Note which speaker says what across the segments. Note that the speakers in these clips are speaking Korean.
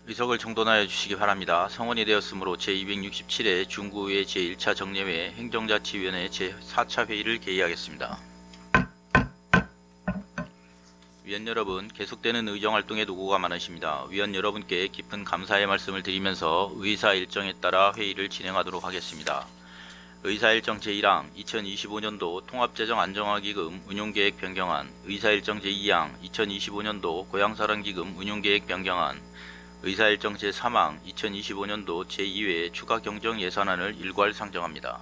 Speaker 1: 의석을 정돈하여 주시기 바랍니다. 성원이 되었으므로 제267회 중구의회 제1차 정례회 행정자치위원회 제4차 회의를 개의하겠습니다. 위원 여러분, 계속되는 의정활동에 노고가 많으십니다. 위원 여러분께 깊은 감사의 말씀을 드리면서 의사 일정에 따라 회의를 진행하도록 하겠습니다. 의사일정 제1항 2025년도 통합재정 안정화기금 운용계획 변경안, 의사일정 제2항 2025년도 고향사랑기금 운용계획 변경안, 의사일정 제3항 2025년도 제2회 추가 경정 예산안을 일괄 상정합니다.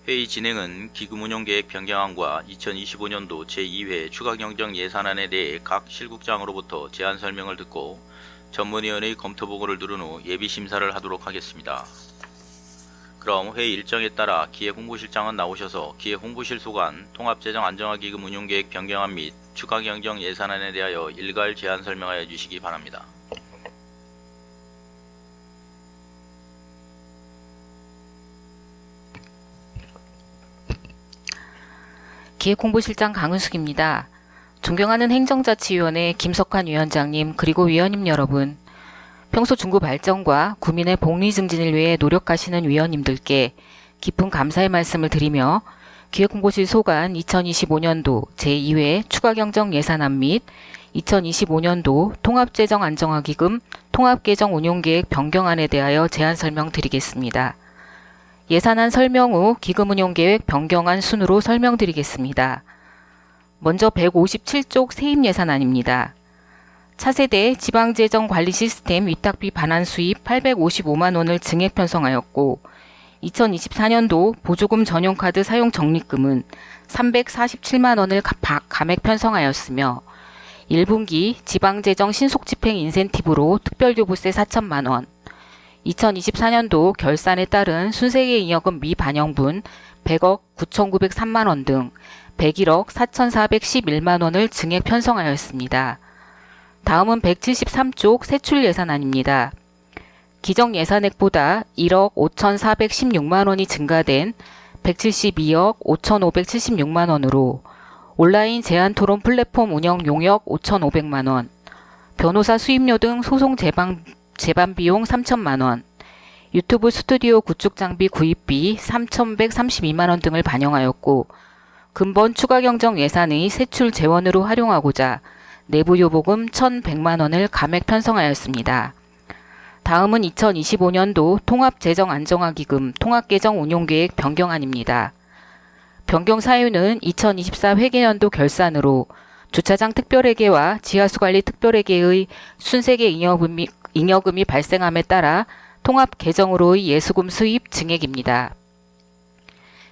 Speaker 1: 회의 진행은 기금운용계획 변경안과 2025년도 제2회 추가 경정 예산안에 대해 각 실국장으로부터 제안 설명을 듣고 전문위원회의 검토 보고를 들은 후 예비심사를 하도록 하겠습니다. 그럼 회의 일정에 따라 기획홍보실장은 나오셔서 기획홍보실 소관 통합재정 안정화기금 운용계획 변경안 및 추가 경정 예산안에 대하여 일괄 제안 설명하여 주시기 바랍니다.
Speaker 2: 기획홍보실장 강은숙입니다. 존경하는 행정자치위원회 김석환 위원장님 그리고 위원님 여러분, 평소 중구 발전과 구민의 복리 증진을 위해 노력하시는 위원님들께 깊은 감사의 말씀을 드리며 기획홍보실 소관 2025년도 제2회 추가경정 예산안 및 2025년도 통합재정 안정화기금 통합개정 운용계획 변경안에 대하여 제안 설명드리겠습니다. 예산안 설명 후 기금운용계획 변경안 순으로 설명드리겠습니다. 먼저 157쪽 세입예산안입니다. 차세대 지방재정관리 시스템 위탁비 반환 수입 855만원을 증액 편성하였고 2024년도 보조금 전용카드 사용 적립금은 347만원을 감액 편성하였으며 1분기 지방재정 신속집행 인센티브로 특별교부세 4천만원, 2024년도 결산에 따른 순세계 잉여금 미반영분 100억 9,903만원 등 101억 4,411만원을 증액 편성하였습니다. 다음은 173쪽 세출 예산안입니다. 기정 예산액보다 1억 5,416만원이 증가된 172억 5,576만원으로 온라인 제한토론 플랫폼 운영 용역 5,500만원, 변호사 수임료 등 소송 재반 비용 3천만원, 유튜브 스튜디오 구축 장비 구입비 3,132만원 등을 반영하였고 근본 추가 경정 예산의 세출 재원으로 활용하고자 내부요보금 1,100만원을 감액 편성하였습니다. 다음은 2025년도 통합재정안정화기금 통합개정 운용계획 변경안입니다. 변경 사유는 2024 회계연도 결산으로 주차장 특별회계와 지하수관리 특별회계의 순세계 잉여금이 발생함에 따라 통합개정으로의 예수금 수입 증액입니다.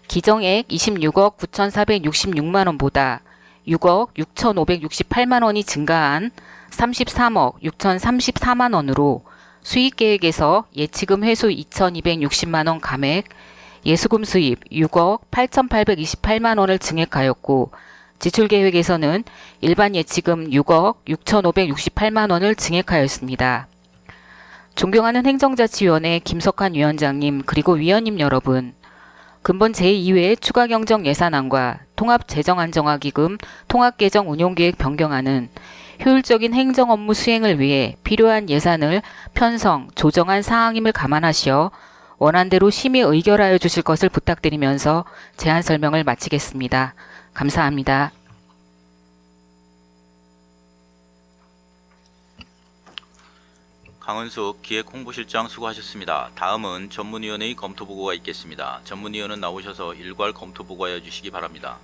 Speaker 2: 기정액 26억 9,466만원보다 6억 6,568만원이 증가한 33억 6,034만원으로 수익계획에서 예치금 회수 2,260만원 감액, 예수금 수입 6억 8,828만원을 증액하였고 지출계획에서는 일반 예치금 6억 6,568만원을 증액하였습니다. 존경하는 행정자치위원회 김석환 위원장님 그리고 위원님 여러분, 근본 제2회 추가경정 예산안과 통합재정안정화기금 통합개정 운용계획 변경안은 효율적인 행정업무 수행을 위해 필요한 예산을 편성, 조정한 사항임을 감안하시어 원안대로 심의 의결하여 주실 것을 부탁드리면서 제안 설명을 마치겠습니다. 감사합니다.
Speaker 1: 강은숙 기획홍보실장 수고하셨습니다. 다음은 전문위원회의 검토보고가 있겠습니다. 전문위원은 나오셔서 일괄 검토보고하여 주시기 바랍니다.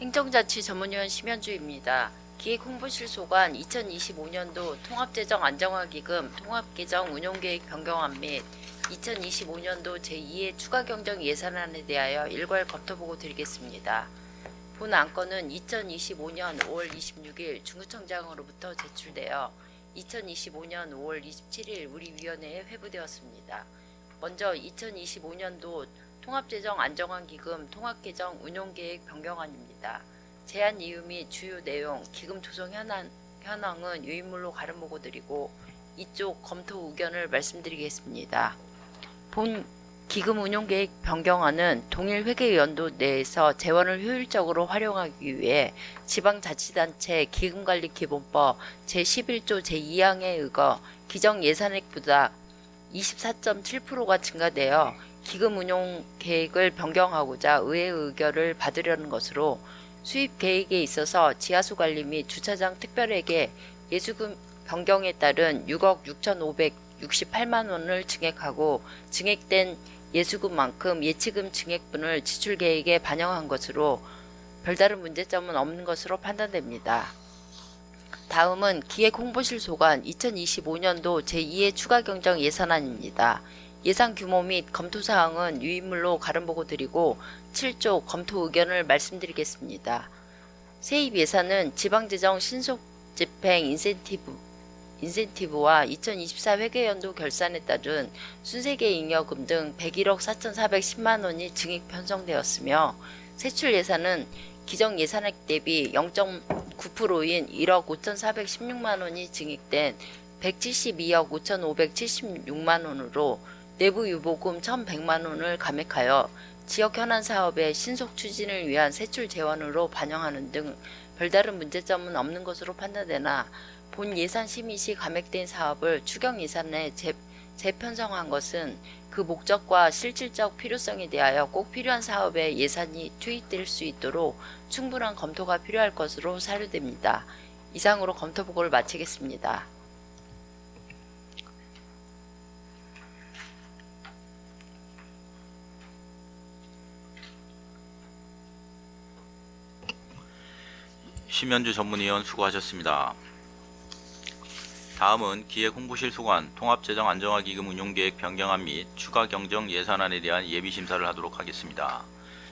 Speaker 3: 행정자치 전문위원 심현주입니다. 기획홍보실 소관 2025년도 통합재정 안정화기금 통합개정 운용계획 변경안 및 2025년도 제2회 추가경정 예산안에 대하여 일괄 검토보고 드리겠습니다. 본 안건은 2025년 5월 26일 중구청장으로부터 제출되어 2025년 5월 27일 우리 위원회에 회부되었습니다. 먼저 2025년도 통합재정 안정화기금 통합개정 운용계획 변경안입니다. 제안 이유 및 주요 내용, 기금 조성 현황은 유인물로 가름 보고 드리고 이쪽 검토 의견을 말씀드리겠습니다. 본 기금 운용 계획 변경안은 동일 회계 연도 내에서 재원을 효율적으로 활용하기 위해 지방자치단체 기금관리기본법 제11조 제2항에 의거 기정 예산액보다 24.7%가 증가되어 기금 운용 계획을 변경하고자 의회 의결을 받으려는 것으로 수입 계획에 있어서 지하수 관리 및 주차장 특별회계 예수금 변경에 따른 6억 6,568만 원을 증액하고 증액된 예수금만큼 예치금 증액분을 지출 계획에 반영한 것으로 별다른 문제점은 없는 것으로 판단됩니다. 다음은 기획홍보실 소관 2025년도 제2회 추가경정 예산안입니다. 예산 규모 및 검토 사항은 유인물로 가름보고 드리고 7조 검토 의견을 말씀드리겠습니다. 세입 예산은 지방재정 신속 집행 인센티브와 2024 회계연도 결산에 따른 순세계 잉여금 등 101억 4,410만 원이 증액 편성되었으며 세출 예산은 기정 예산액 대비 0.9%인 1억 5,416만 원이 증액된 172억 5,576만 원으로 내부 유보금 1,100만 원을 감액하여 지역 현안 사업의 신속 추진을 위한 세출 재원으로 반영하는 등 별다른 문제점은 없는 것으로 판단되나 본 예산 심의 시 감액된 사업을 추경 예산에 재편성한 것은 그 목적과 실질적 필요성에 대하여 꼭 필요한 사업에 예산이 투입될 수 있도록 충분한 검토가 필요할 것으로 사료됩니다. 이상으로 검토 보고를 마치겠습니다.
Speaker 1: 심현주 전문위원 수고하셨습니다. 다음은 기획홍보실 소관 통합재정 안정화기금 운용계획 변경안 및 추가 경정 예산안에 대한 예비심사를 하도록 하겠습니다.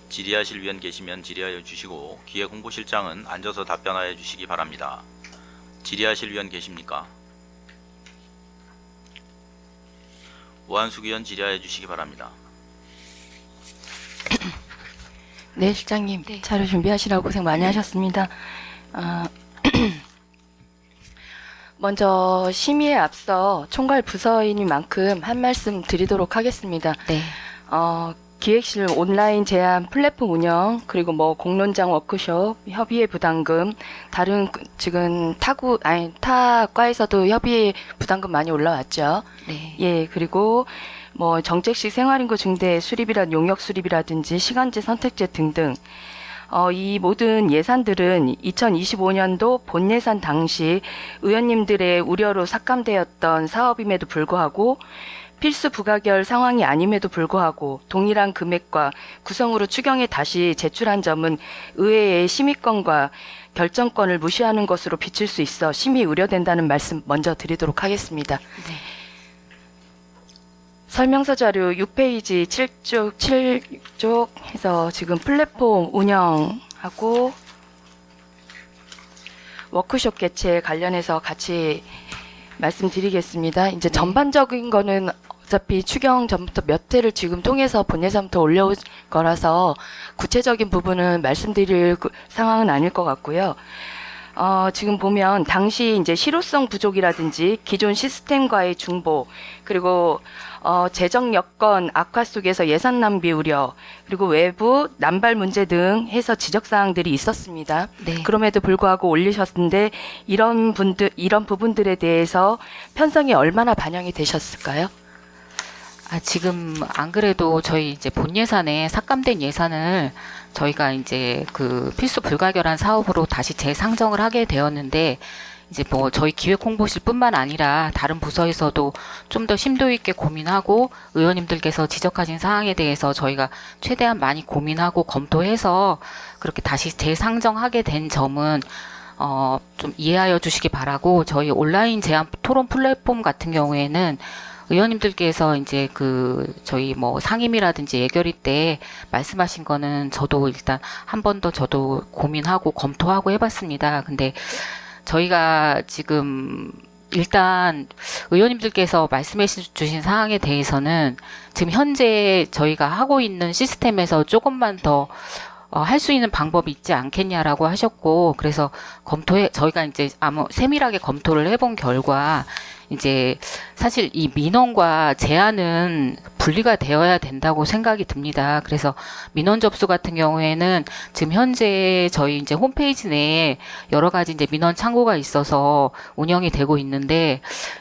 Speaker 1: 질의하실 위원 계시면 질의하여 주시고 기획홍보실장은 앉아서 답변하여 주시기 바랍니다. 질의하실 위원 계십니까? 오한숙 의원 질의하여 주시기 바랍니다.
Speaker 4: 네, 실장님. 자료 준비하시라고 고생 많이 하셨습니다. 먼저 심의에 앞서 총괄 부서인인 만큼 한 말씀 드리도록 하겠습니다.
Speaker 2: 네.
Speaker 4: 기획실 온라인 제안 플랫폼 운영, 그리고 공론장 워크숍, 협의회 부담금, 다른 지금 타 과에서도 협의회 부담금 많이 올라왔죠.
Speaker 2: 네.
Speaker 4: 예, 그리고 정책식 생활인구 증대 용역 수립이라든지 시간제 선택제 등등. 이 모든 예산들은 2025년도 본 예산 당시 의원님들의 우려로 삭감되었던 사업임에도 불구하고 필수 부가결 상황이 아님에도 불구하고 동일한 금액과 구성으로 추경에 다시 제출한 점은 의회의 심의권과 결정권을 무시하는 것으로 비칠 수 있어 심히 우려된다는 말씀 먼저 드리도록 하겠습니다.
Speaker 2: 네.
Speaker 4: 설명서 자료 6페이지 7쪽 해서 지금 플랫폼 운영하고 워크숍 개최 관련해서 같이 말씀드리겠습니다. 이제 전반적인 거는 어차피 추경 전부터 몇 회를 지금 통해서 본 예산부터 올려올 거라서 구체적인 부분은 말씀드릴 상황은 아닐 것 같고요. 지금 보면 당시 이제 실효성 부족이라든지 기존 시스템과의 중보, 그리고 재정 여건 악화 속에서 예산 낭비 우려, 그리고 외부 난발 문제 등 해서 지적 사항들이 있었습니다.
Speaker 2: 네.
Speaker 4: 그럼에도 불구하고 올리셨는데 이런 부분들에 대해서 편성이 얼마나 반영이 되셨을까요?
Speaker 2: 지금 안 그래도 저희 이제 본 예산에 삭감된 예산을 저희가 이제 그 필수 불가결한 사업으로 다시 재상정을 하게 되었는데, 이제 저희 기획홍보실뿐만 아니라 다른 부서에서도 좀 더 심도 있게 고민하고 의원님들께서 지적하신 사항에 대해서 저희가 최대한 많이 고민하고 검토해서 그렇게 다시 재상정하게 된 점은 좀 이해하여 주시기 바라고, 저희 온라인 제안 토론 플랫폼 같은 경우에는 의원님들께서 이제 저희 상임이라든지 예결위 때 말씀하신 거는 저도 일단 한 번 더 저도 고민하고 검토하고 해봤습니다. 근데 저희가 지금 일단 의원님들께서 말씀해 주신 사항에 대해서는 지금 현재 저희가 하고 있는 시스템에서 조금만 더 할 수 있는 방법이 있지 않겠냐라고 하셨고, 그래서 저희가 이제 세밀하게 검토를 해본 결과 이제 사실 이 민원과 제안은 분리가 되어야 된다고 생각이 듭니다. 그래서 민원 접수 같은 경우에는 지금 현재 저희 이제 홈페이지 내에 여러 가지 이제 민원 창구가 있어서 운영이 되고 있는데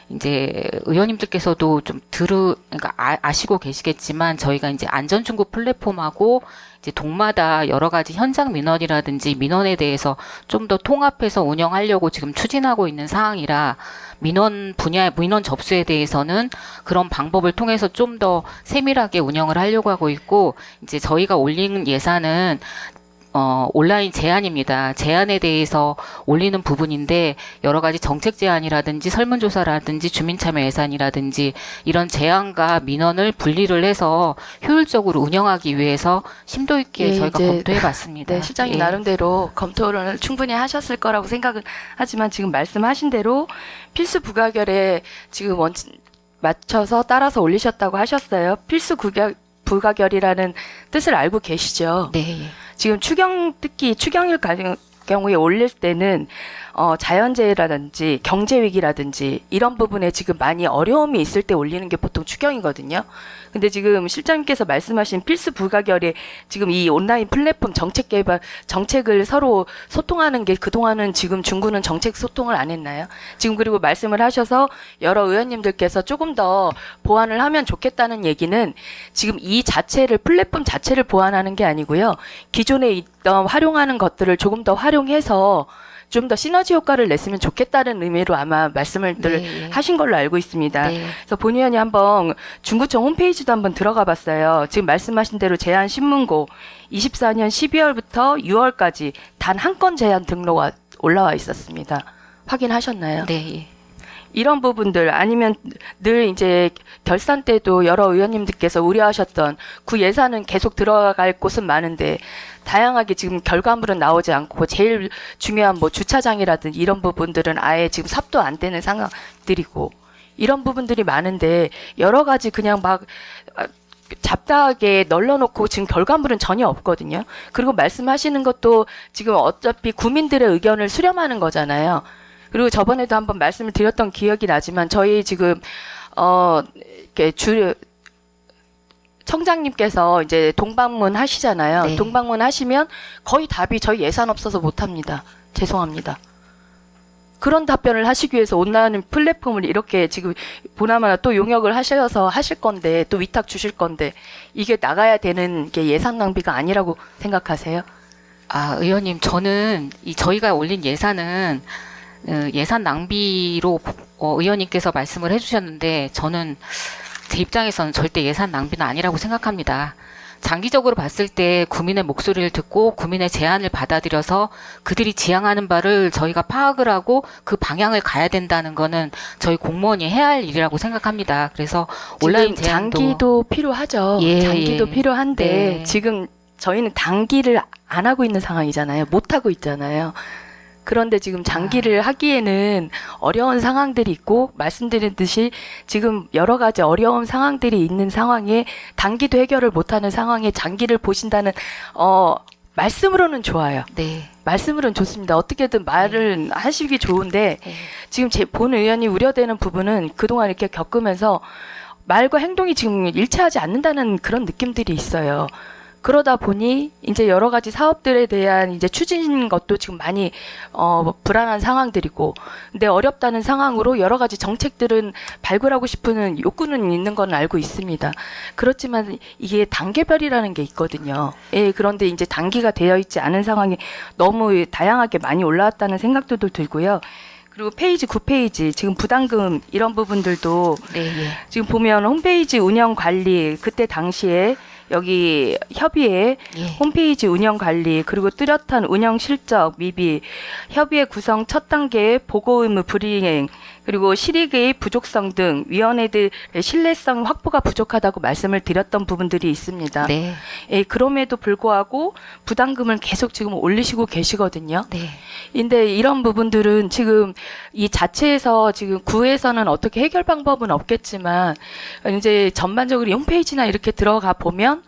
Speaker 2: 이제 의원님들께서도 좀 그러니까 아시고 계시겠지만 저희가 이제 안전중구 플랫폼하고 이제 동마다 여러 가지 현장 민원이라든지 민원에 대해서 좀 더 통합해서 운영하려고 지금 추진하고 있는 상황이라 민원 분야, 민원 접수에 대해서는 그런 방법을 통해서 좀 더 세밀하게 운영을 하려고 하고 있고, 이제 저희가 올린 예산은 온라인 제안입니다. 제안에 대해서 올리는 부분인데 여러 가지 정책 제안이라든지 설문조사라든지 주민참여 예산이라든지 이런 제안과 민원을 분리를 해서 효율적으로 운영하기 위해서 심도 있게 저희가 검토해봤습니다.
Speaker 4: 네, 실장님 나름대로 검토를 충분히 하셨을 거라고 생각은 하지만 지금 말씀하신 대로 필수 부가결에 지금 맞춰서 따라서 올리셨다고 하셨어요. 필수 부가결이라는 뜻을 알고 계시죠?
Speaker 2: 네.
Speaker 4: 지금 특히 추경일 경우에 올릴 때는 자연재해라든지 경제위기라든지 이런 부분에 지금 많이 어려움이 있을 때 올리는 게 보통 추경이거든요. 근데 지금 실장님께서 말씀하신 필수 부가결에 지금 이 온라인 플랫폼 정책 개발, 정책을 서로 소통하는 게 그동안은 지금 중구는 정책 소통을 안 했나요? 지금 그리고 말씀을 하셔서 여러 의원님들께서 조금 더 보완을 하면 좋겠다는 얘기는 지금 이 자체를, 플랫폼 자체를 보완하는 게 아니고요. 기존에 있던 활용하는 것들을 조금 더 활용해서 좀 더 시너지 효과를 냈으면 좋겠다는 의미로 아마 말씀을 하신 걸로 알고 있습니다.
Speaker 2: 네.
Speaker 4: 그래서 본 의원이 한번 중구청 홈페이지도 한번 들어가 봤어요. 지금 말씀하신 대로 제안 신문고 24년 12월부터 6월까지 단 한 건 제안 등록가 올라와 있었습니다. 확인하셨나요?
Speaker 2: 네.
Speaker 4: 이런 부분들 아니면 늘 이제 결산 때도 여러 의원님들께서 우려하셨던 그 예산은 계속 들어갈 곳은 많은데 다양하게 지금 결과물은 나오지 않고 제일 중요한 뭐 주차장이라든지 이런 부분들은 아예 지금 삽도 안 되는 상황들이고 이런 부분들이 많은데 여러 가지 그냥 막 잡다하게 널려놓고 지금 결과물은 전혀 없거든요. 그리고 말씀하시는 것도 지금 어차피 국민들의 의견을 수렴하는 거잖아요. 그리고 저번에도 한번 말씀을 드렸던 기억이 나지만 저희 지금 이렇게 청장님께서 이제 동방문 하시잖아요.
Speaker 2: 네.
Speaker 4: 동방문 하시면 거의 답이 저희 예산 없어서 못 합니다. 죄송합니다. 그런 답변을 하시기 위해서 온라인 플랫폼을 이렇게 지금 보나마나 또 용역을 하셔서 하실 건데 또 위탁 주실 건데 이게 나가야 되는 게 예산 낭비가 아니라고 생각하세요?
Speaker 2: 의원님, 저는 저희가 올린 예산은 예산 낭비로 의원님께서 말씀을 해주셨는데 저는 제 입장에서는 절대 예산 낭비는 아니라고 생각합니다. 장기적으로 봤을 때 국민의 목소리를 듣고 국민의 제안을 받아들여서 그들이 지향하는 바를 저희가 파악을 하고 그 방향을 가야 된다는 거는 저희 공무원이 해야 할 일이라고 생각합니다. 그래서 온라인 제안도
Speaker 4: 장기도 필요하죠. 장기도 필요한데
Speaker 2: 네.
Speaker 4: 지금 저희는 단기를 안 하고 있는 상황이잖아요. 못 하고 있잖아요. 그런데 지금 장기를 하기에는 어려운 상황들이 있고 말씀드린 듯이 지금 여러 가지 어려운 상황들이 있는 상황에 단기도 해결을 못하는 상황에 장기를 보신다는 말씀으로는 좋아요.
Speaker 2: 네.
Speaker 4: 말씀으로는 좋습니다. 어떻게든 말을 하시기 좋은데 지금 본 의원이 우려되는 부분은 그동안 이렇게 겪으면서 말과 행동이 지금 일치하지 않는다는 그런 느낌들이 있어요. 그러다 보니 이제 여러 가지 사업들에 대한 이제 추진 것도 지금 많이 불안한 상황들이고, 근데 어렵다는 상황으로 여러 가지 정책들은 발굴하고 싶은 욕구는 있는 건 알고 있습니다. 그렇지만 이게 단계별이라는 게 있거든요. 예, 그런데 이제 단기가 되어 있지 않은 상황이 너무 다양하게 많이 올라왔다는 생각도 들고요. 그리고 페이지 9페이지 지금 부담금 이런 부분들도 지금 보면 홈페이지 운영 관리 그때 당시에 여기 협의회 홈페이지 운영 관리 그리고 뚜렷한 운영 실적 미비 협의회 구성 첫 단계의 보고 의무 불이행 그리고 실익의 부족성 등 위원회들의 신뢰성 확보가 부족하다고 말씀을 드렸던 부분들이 있습니다.
Speaker 2: 네.
Speaker 4: 예, 그럼에도 불구하고 부담금을 계속 지금 올리시고 계시거든요.
Speaker 2: 네.
Speaker 4: 근데 이런 부분들은 지금 이 자체에서 지금 구에서는 어떻게 해결 방법은 없겠지만 이제 전반적으로 홈페이지나 이렇게 들어가 보면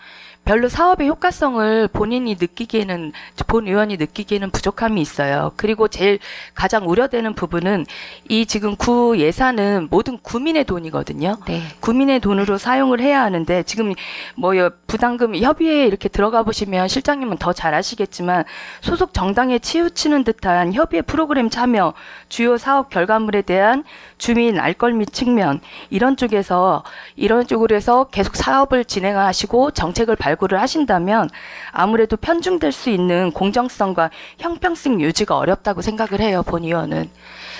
Speaker 4: 별로 사업의 효과성을 본인이 느끼기에는, 본 의원이 느끼기에는 부족함이 있어요. 그리고 제일 가장 우려되는 부분은 이 지금 구 예산은 모든 구민의 돈이거든요.
Speaker 2: 네.
Speaker 4: 구민의 돈으로 사용을 해야 하는데 지금 뭐 부담금 협의회에 이렇게 들어가 보시면 실장님은 더 잘 아시겠지만 소속 정당에 치우치는 듯한 협의회 프로그램 참여, 주요 사업 결과물에 대한 주민 알 것 및 측면 이런 쪽으로 해서 계속 사업을 진행하시고 정책을 발굴을 하신다면 아무래도 편중될 수 있는 공정성과 형평성 유지가 어렵다고 생각을 해요, 본 의원은.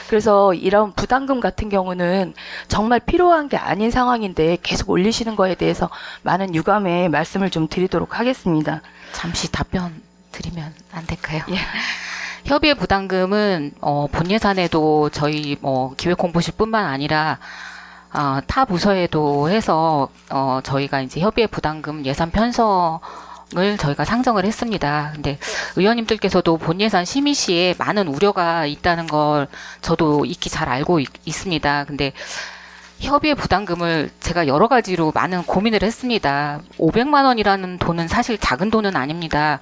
Speaker 4: 그래서 이런 부담금 같은 경우는 정말 필요한 게 아닌 상황인데 계속 올리시는 거에 대해서 많은 유감의 말씀을 좀 드리도록 하겠습니다.
Speaker 2: 잠시 답변 드리면 안 될까요?
Speaker 4: 예.
Speaker 2: 협의회 부담금은 본 예산에도 저희 기획홍보실뿐만 아니라 타 부서에도 해서 저희가 이제 협의회 부담금 예산 편성을 저희가 상정을 했습니다. 근데 의원님들께서도 본 예산 심의 시에 많은 우려가 있다는 걸 저도 익히 잘 알고 있습니다. 근데 협의회 부담금을 제가 여러 가지로 많은 고민을 했습니다. 500만 원이라는 돈은 사실 작은 돈은 아닙니다.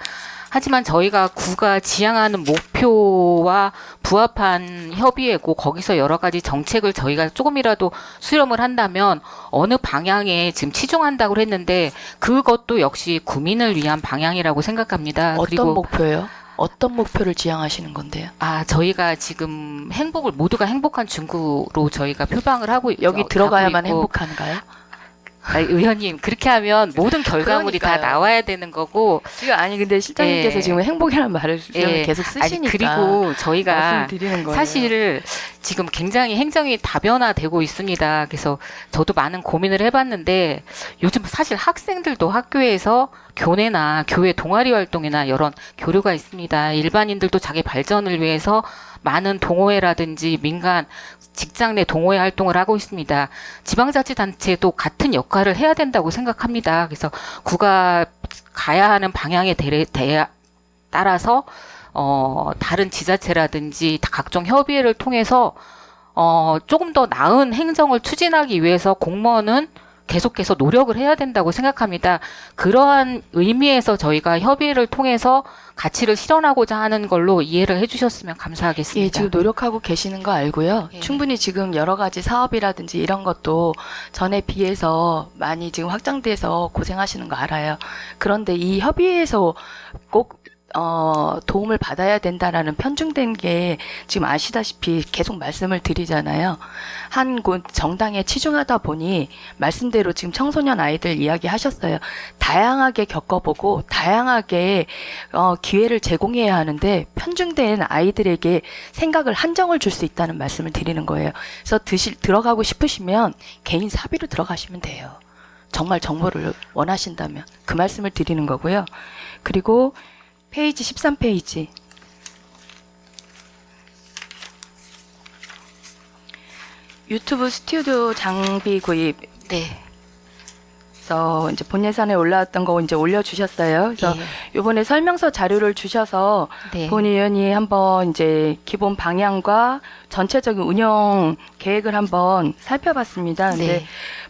Speaker 2: 하지만 저희가 구가 지향하는 목표와 부합한 협의회고 거기서 여러 가지 정책을 저희가 조금이라도 수렴을 한다면 어느 방향에 지금 치중한다고 했는데 그것도 역시 구민을 위한 방향이라고 생각합니다.
Speaker 4: 어떤
Speaker 2: 그리고
Speaker 4: 목표예요? 어떤 목표를 지향하시는 건데요?
Speaker 2: 저희가 지금 모두가 행복한 중구로 저희가 표방을 하고
Speaker 4: 여기 들어가야만
Speaker 2: 가고 있고,
Speaker 4: 행복한가요?
Speaker 2: 의원님 그렇게 하면 모든 결과물이 다
Speaker 4: 그러니까요.
Speaker 2: 나와야 되는 거고
Speaker 4: 지금 근데 실장님께서
Speaker 2: 예.
Speaker 4: 지금 행복이라는 말을 계속 쓰시니까
Speaker 2: 그리고 저희가
Speaker 4: 말씀드리는 거예요.
Speaker 2: 사실 지금 굉장히 행정이 다변화되고 있습니다. 그래서 저도 많은 고민을 해봤는데 요즘 사실 학생들도 학교에서 교내나 교회 동아리 활동이나 이런 교류가 있습니다. 일반인들도 자기 발전을 위해서 많은 동호회라든지 민간 직장 내 동호회 활동을 하고 있습니다. 지방자치단체도 같은 역할을 해야 된다고 생각합니다. 그래서 구가 가야 하는 방향에 따라서 다른 지자체라든지 각종 협의회를 통해서 조금 더 나은 행정을 추진하기 위해서 공무원은 계속해서 노력을 해야 된다고 생각합니다. 그러한 의미에서 저희가 협의회를 통해서 가치를 실현하고자 하는 걸로 이해를 해주셨으면 감사하겠습니다.
Speaker 4: 예, 지금 노력하고 계시는 거 알고요.
Speaker 2: 예.
Speaker 4: 충분히 지금 여러 가지 사업이라든지 이런 것도 전에 비해서 많이 지금 확장돼서 고생하시는 거 알아요. 그런데 이 협의회에서 꼭 도움을 받아야 된다라는 편중된 게 지금 아시다시피 계속 말씀을 드리잖아요. 한 곳 정당에 치중하다 보니 말씀대로 지금 청소년 아이들 이야기 하셨어요. 다양하게 겪어보고 다양하게 기회를 제공해야 하는데 편중된 아이들에게 생각을 한정을 줄 수 있다는 말씀을 드리는 거예요. 그래서 들어가고 싶으시면 개인 사비로 들어가시면 돼요. 정말 정보를 원하신다면 그 말씀을 드리는 거고요. 그리고 페이지 13페이지. 유튜브 스튜디오 장비 구입.
Speaker 2: 네.
Speaker 4: 그래서 이제 본 예산에 올라왔던 거 이제 올려주셨어요. 그래서 이번에 설명서 자료를 주셔서
Speaker 2: 네.
Speaker 4: 본 의원이 한번 이제 기본 방향과 전체적인 운영 계획을 한번 살펴봤습니다. 근데
Speaker 2: 네.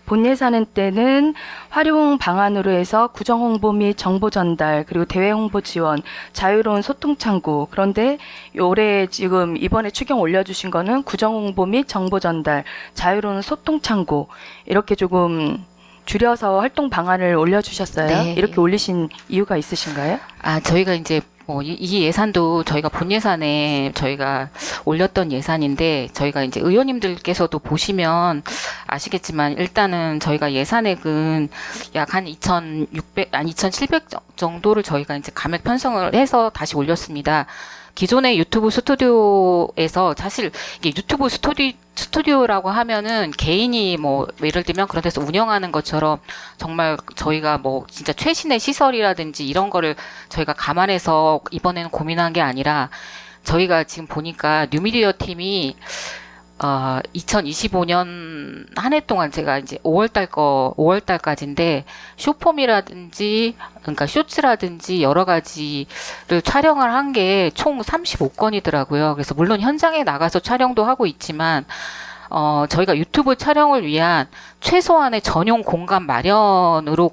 Speaker 4: 본 예산 때는 활용 방안으로 해서 구정 홍보 및 정보 전달 그리고 대외 홍보 지원, 자유로운 소통 창구. 그런데 올해 지금 이번에 추경 올려주신 거는 구정 홍보 및 정보 전달, 자유로운 소통 창구 이렇게 조금 줄여서 활동 방안을 올려주셨어요.
Speaker 2: 네.
Speaker 4: 이렇게 올리신 이유가 있으신가요?
Speaker 2: 저희가 이제 이 예산도 저희가 본 예산에 저희가 올렸던 예산인데 저희가 이제 의원님들께서도 보시면 아시겠지만 일단은 저희가 예산액은 약 한 2,700 정도를 저희가 이제 감액 편성을 해서 다시 올렸습니다. 기존의 유튜브 스튜디오에서 사실 이게 유튜브 스튜디오라고 하면은 개인이 예를 들면 그런 데서 운영하는 것처럼 정말 저희가 진짜 최신의 시설이라든지 이런 거를 저희가 감안해서 이번에는 고민한 게 아니라 저희가 지금 보니까 뉴미디어 팀이 2025년 한 해 동안 제가 이제 5월달까지인데 쇼폼이라든지 그러니까 쇼츠라든지 여러 가지를 촬영을 한 게 총 35건이더라고요. 그래서 물론 현장에 나가서 촬영도 하고 있지만 저희가 유튜브 촬영을 위한 최소한의 전용 공간 마련으로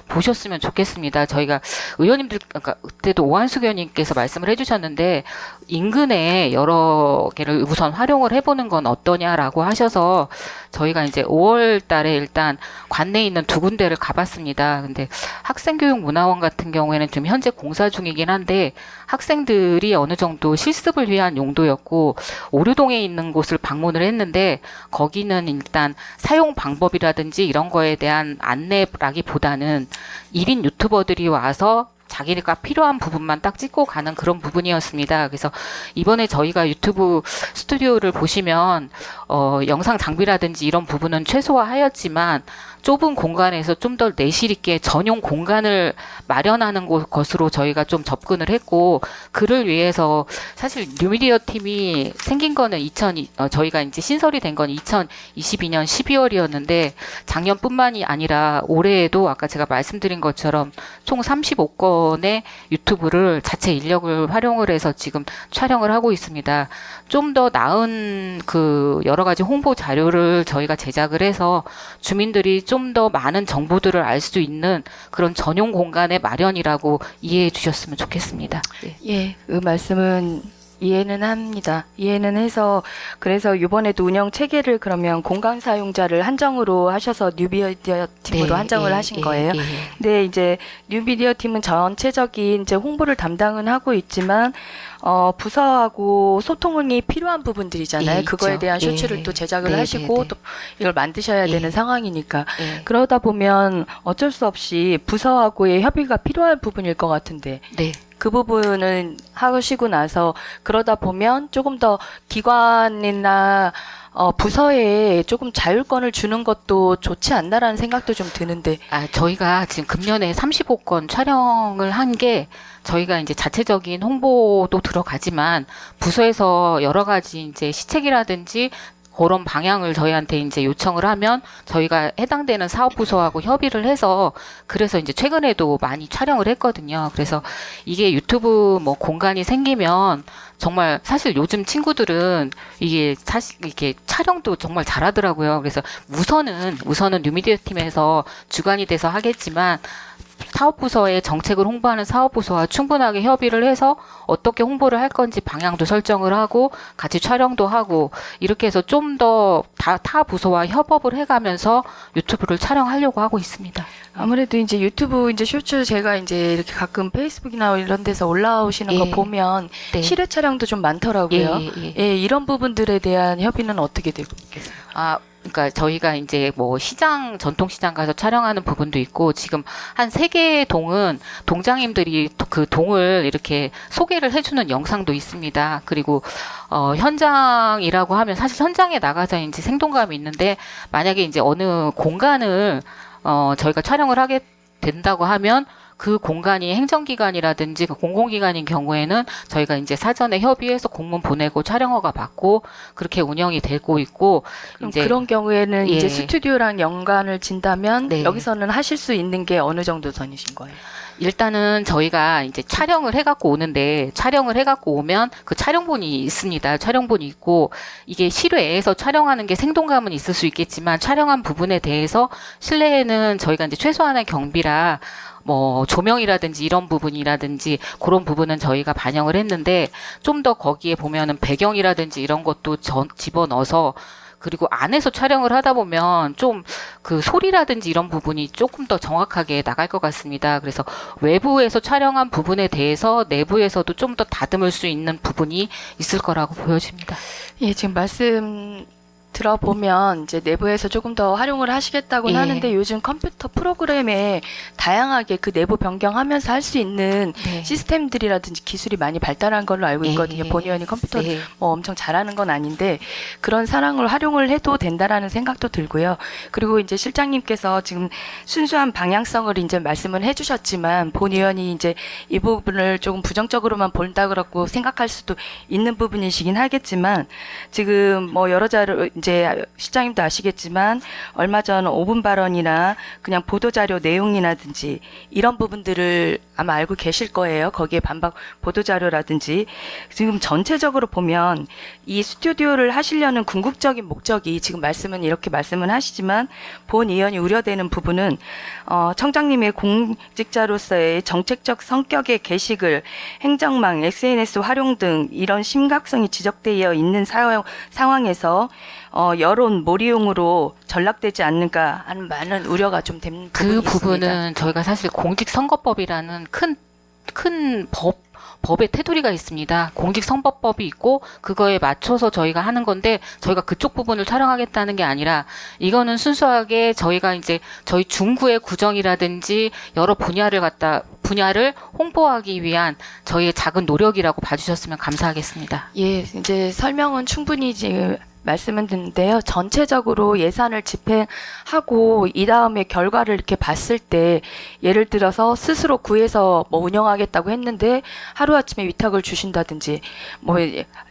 Speaker 2: 보셨으면 좋겠습니다. 저희가 의원님들, 그러니까 그때도 오한숙 의원님께서 말씀을 해주셨는데 인근에 여러 개를 우선 활용을 해보는 건 어떠냐라고 하셔서 저희가 이제 5월 달에 일단 관내에 있는 2군데를 가봤습니다. 근데 학생교육문화원 같은 경우에는 좀 현재 공사 중이긴 한데 학생들이 어느 정도 실습을 위한 용도였고 오류동에 있는 곳을 방문을 했는데 거기는 일단 사용 방법이라든지 이런 거에 대한 안내라기보다는 1인 유튜버들이 와서 자기가 필요한 부분만 딱 찍고 가는 그런 부분이었습니다. 그래서 이번에 저희가 유튜브 스튜디오를 보시면 영상 장비라든지 이런 부분은 최소화하였지만 좁은 공간에서 좀 더 내실 있게 전용 공간을 마련하는 것으로 저희가 좀 접근을 했고 그를 위해서 사실 뉴미디어 팀이 생긴 거는 저희가 이제 신설이 된 건 2022년 12월이었는데 작년뿐만이 아니라 올해에도 아까 제가 말씀드린 것처럼 총 35건의 유튜브를 자체 인력을 활용을 해서 지금 촬영을 하고 있습니다. 좀 더 나은 그 여러 가지 홍보 자료를 저희가 제작을 해서 주민들이 좀 더 많은 정보들을 알 수 있는 그런 전용 공간의 마련이라고 이해해 주셨으면 좋겠습니다. 네.
Speaker 4: 예, 그 말씀은 이해는 합니다. 이해는 해서 그래서 이번에도 운영 체계를 그러면 공간 사용자를 한정으로 하셔서 뉴미디어 팀으로 한정을 하신 거예요. 근데 이제 뉴미디어 팀은 전체적인 이제 홍보를 담당은 하고 있지만 부서하고 소통이 필요한 부분들이잖아요. 그거에
Speaker 2: 있죠.
Speaker 4: 대한 쇼츠를 또 제작을 하시고 또 이걸 만드셔야 되는 상황이니까 그러다 보면 어쩔 수 없이 부서하고의 협의가 필요한 부분일 것 같은데
Speaker 2: 네.
Speaker 4: 그 부분은 하시고 나서 그러다 보면 조금 더 기관이나 부서에 조금 자율권을 주는 것도 좋지 않나라는 생각도 좀 드는데.
Speaker 2: 저희가 지금 금년에 35건 촬영을 한 게 저희가 이제 자체적인 홍보도 들어가지만 부서에서 여러 가지 이제 시책이라든지 그런 방향을 저희한테 이제 요청을 하면 저희가 해당되는 사업부서하고 협의를 해서 그래서 이제 최근에도 많이 촬영을 했거든요. 그래서 이게 유튜브 뭐 공간이 생기면 정말 사실 요즘 친구들은 이게 사실 이렇게 촬영도 정말 잘하더라고요. 그래서 우선은 뉴미디어 팀에서 주관이 돼서 하겠지만 사업부서의 정책을 홍보하는 사업부서와 충분하게 협의를 해서 어떻게 홍보를 할 건지 방향도 설정을 하고 같이 촬영도 하고 이렇게 해서 좀 더 타 부서와 협업을 해가면서 유튜브를 촬영하려고 하고 있습니다.
Speaker 4: 아무래도 이제 유튜브 이제 쇼츠 제가 이제 이렇게 가끔 페이스북이나 이런 데서 올라오시는 거 보면
Speaker 2: 네.
Speaker 4: 실외 촬영도 좀 많더라고요. 예, 이런 부분들에 대한 협의는 어떻게 되고 있겠어요?
Speaker 2: 그러니까 저희가 이제 뭐 전통시장 가서 촬영하는 부분도 있고 지금 한 3개의 동은 동장님들이 그 동을 이렇게 소개를 해주는 영상도 있습니다. 그리고 현장이라고 하면 사실 현장에 나가서 이제 생동감이 있는데 만약에 이제 어느 공간을 저희가 촬영을 하게 된다고 하면 그 공간이 행정기관이라든지 그 공공기관인 경우에는 저희가 이제 사전에 협의해서 공문 보내고 촬영허가 받고 그렇게 운영이 되고 있고
Speaker 4: 그럼
Speaker 2: 이제
Speaker 4: 그런 경우에는 이제 스튜디오랑 연관을 진다면 여기서는 하실 수 있는 게 어느 정도 선이신 거예요?
Speaker 2: 일단은 저희가 이제 촬영을 해갖고 오면 그 촬영본이 있습니다. 촬영본이 있고 이게 실외에서 촬영하는 게 생동감은 있을 수 있겠지만 촬영한 부분에 대해서 실내에는 저희가 이제 최소한의 경비라 뭐 조명이라든지 이런 부분이라든지 그런 부분은 저희가 반영을 했는데 좀 더 거기에 보면은 배경이라든지 이런 것도 집어넣어서 그리고 안에서 촬영을 하다 보면 좀 그 소리라든지 이런 부분이 조금 더 정확하게 나갈 것 같습니다. 그래서 외부에서 촬영한 부분에 대해서 내부에서도 좀 더 다듬을 수 있는 부분이 있을 거라고 보여집니다.
Speaker 4: 예, 지금 말씀 들어보면 이제 내부에서 조금 더 활용을 하시겠다고는 하는데 요즘 컴퓨터 프로그램에 다양하게 그 내부 변경하면서 할 수 있는 시스템들이라든지 기술이 많이 발달한 걸로 알고 있거든요. 본 의원이 컴퓨터 뭐 엄청 잘하는 건 아닌데 그런 사랑을 활용을 해도 된다라는 생각도 들고요. 그리고 이제 실장님께서 지금 순수한 방향성을 이제 말씀을 해주셨지만 본 의원이 이제 이 부분을 조금 부정적으로만 본다 그렇고 생각할 수도 있는 부분이시긴 하겠지만 지금 뭐 여러 자료 이제 이제 시장님도 아시겠지만 얼마 전 5분 발언이나 그냥 보도자료 내용이라든지 이런 부분들을 아마 알고 계실 거예요. 거기에 반박 보도자료라든지 지금 전체적으로 보면 이 스튜디오를 하시려는 궁극적인 목적이 지금 말씀은 이렇게 말씀은 하시지만 본 의원이 우려되는 부분은 청장님의 공직자로서의 정책적 성격의 개식을 행정망, SNS 활용 등 이런 심각성이 지적되어 있는 상황에서 여론 몰이용으로 전락되지 않는가 하는 많은 우려가 좀 되는
Speaker 2: 그
Speaker 4: 부분이
Speaker 2: 부분은
Speaker 4: 있습니다.
Speaker 2: 저희가 사실 공직선거법이라는 큰 법의 테두리가 있습니다. 공직선거법이 있고 그거에 맞춰서 저희가 하는 건데 저희가 그쪽 부분을 촬영하겠다는 게 아니라 이거는 순수하게 저희가 이제 저희 중구의 구정이라든지 여러 분야를 홍보하기 위한 저희의 작은 노력이라고 봐주셨으면 감사하겠습니다.
Speaker 4: 예, 이제 설명은 충분히 지금 말씀은 듣는데요. 전체적으로 예산을 집행하고 이 다음에 결과를 이렇게 봤을 때 예를 들어서 스스로 구해서 뭐 운영하겠다고 했는데 하루아침에 위탁을 주신다든지 뭐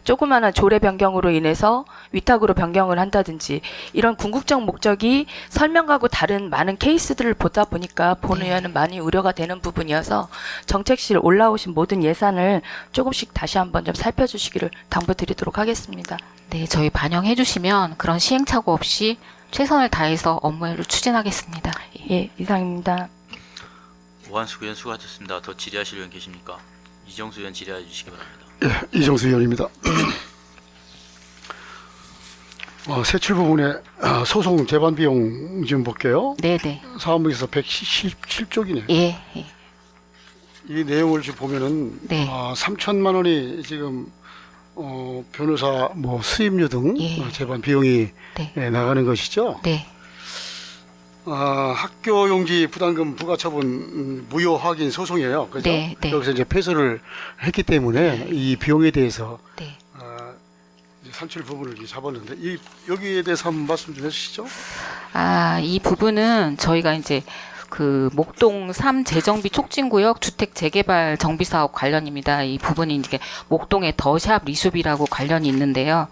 Speaker 4: 조그마한 조례 변경으로 인해서 위탁으로 변경을 한다든지 이런 궁극적 목적이 설명하고 다른 많은 케이스들을 보다 보니까 본 의원은 많이 우려가 되는 부분이어서 정책실 올라오신 모든 예산을 조금씩 다시 한번 좀 살펴주시기를 당부드리도록 하겠습니다.
Speaker 2: 네, 저희 반영해 주시면 그런 시행착오 없이 최선을 다해서 업무를 추진하겠습니다.
Speaker 4: 예, 이상입니다.
Speaker 1: 오한수 의원 수고하셨습니다. 더 질의하실 의원 계십니까? 이정수 의원 질의해 주시기 바랍니다.
Speaker 5: 예, 이정수 의원입니다. 세출 부분에 소송 재반 비용 좀 볼게요.
Speaker 2: 네네.
Speaker 5: 사업부에서 117쪽이네.
Speaker 2: 예, 예.
Speaker 5: 이 내용을 좀 보면은
Speaker 2: 네.
Speaker 5: 3천만 원이 지금 변호사 뭐 수임료 등
Speaker 2: 예.
Speaker 5: 재반 비용이
Speaker 2: 네.
Speaker 5: 나가는 것이죠.
Speaker 2: 네.
Speaker 5: 학교 용지 부담금 부과 처분 무효 확인 소송이에요. 그죠?
Speaker 2: 네, 네.
Speaker 5: 여기서 이제 패소를 했기 때문에 이 비용에 대해서
Speaker 2: 네.
Speaker 5: 이제 산출 부분을 이제 잡았는데 여기에 대해서 한번 말씀 좀 해주시죠.
Speaker 2: 이 부분은 저희가 이제 그 목동 3 재정비 촉진구역 주택 재개발 정비 사업 관련입니다. 이 부분이 이제 목동의 더샵 리숲이라고 관련이 있는데요.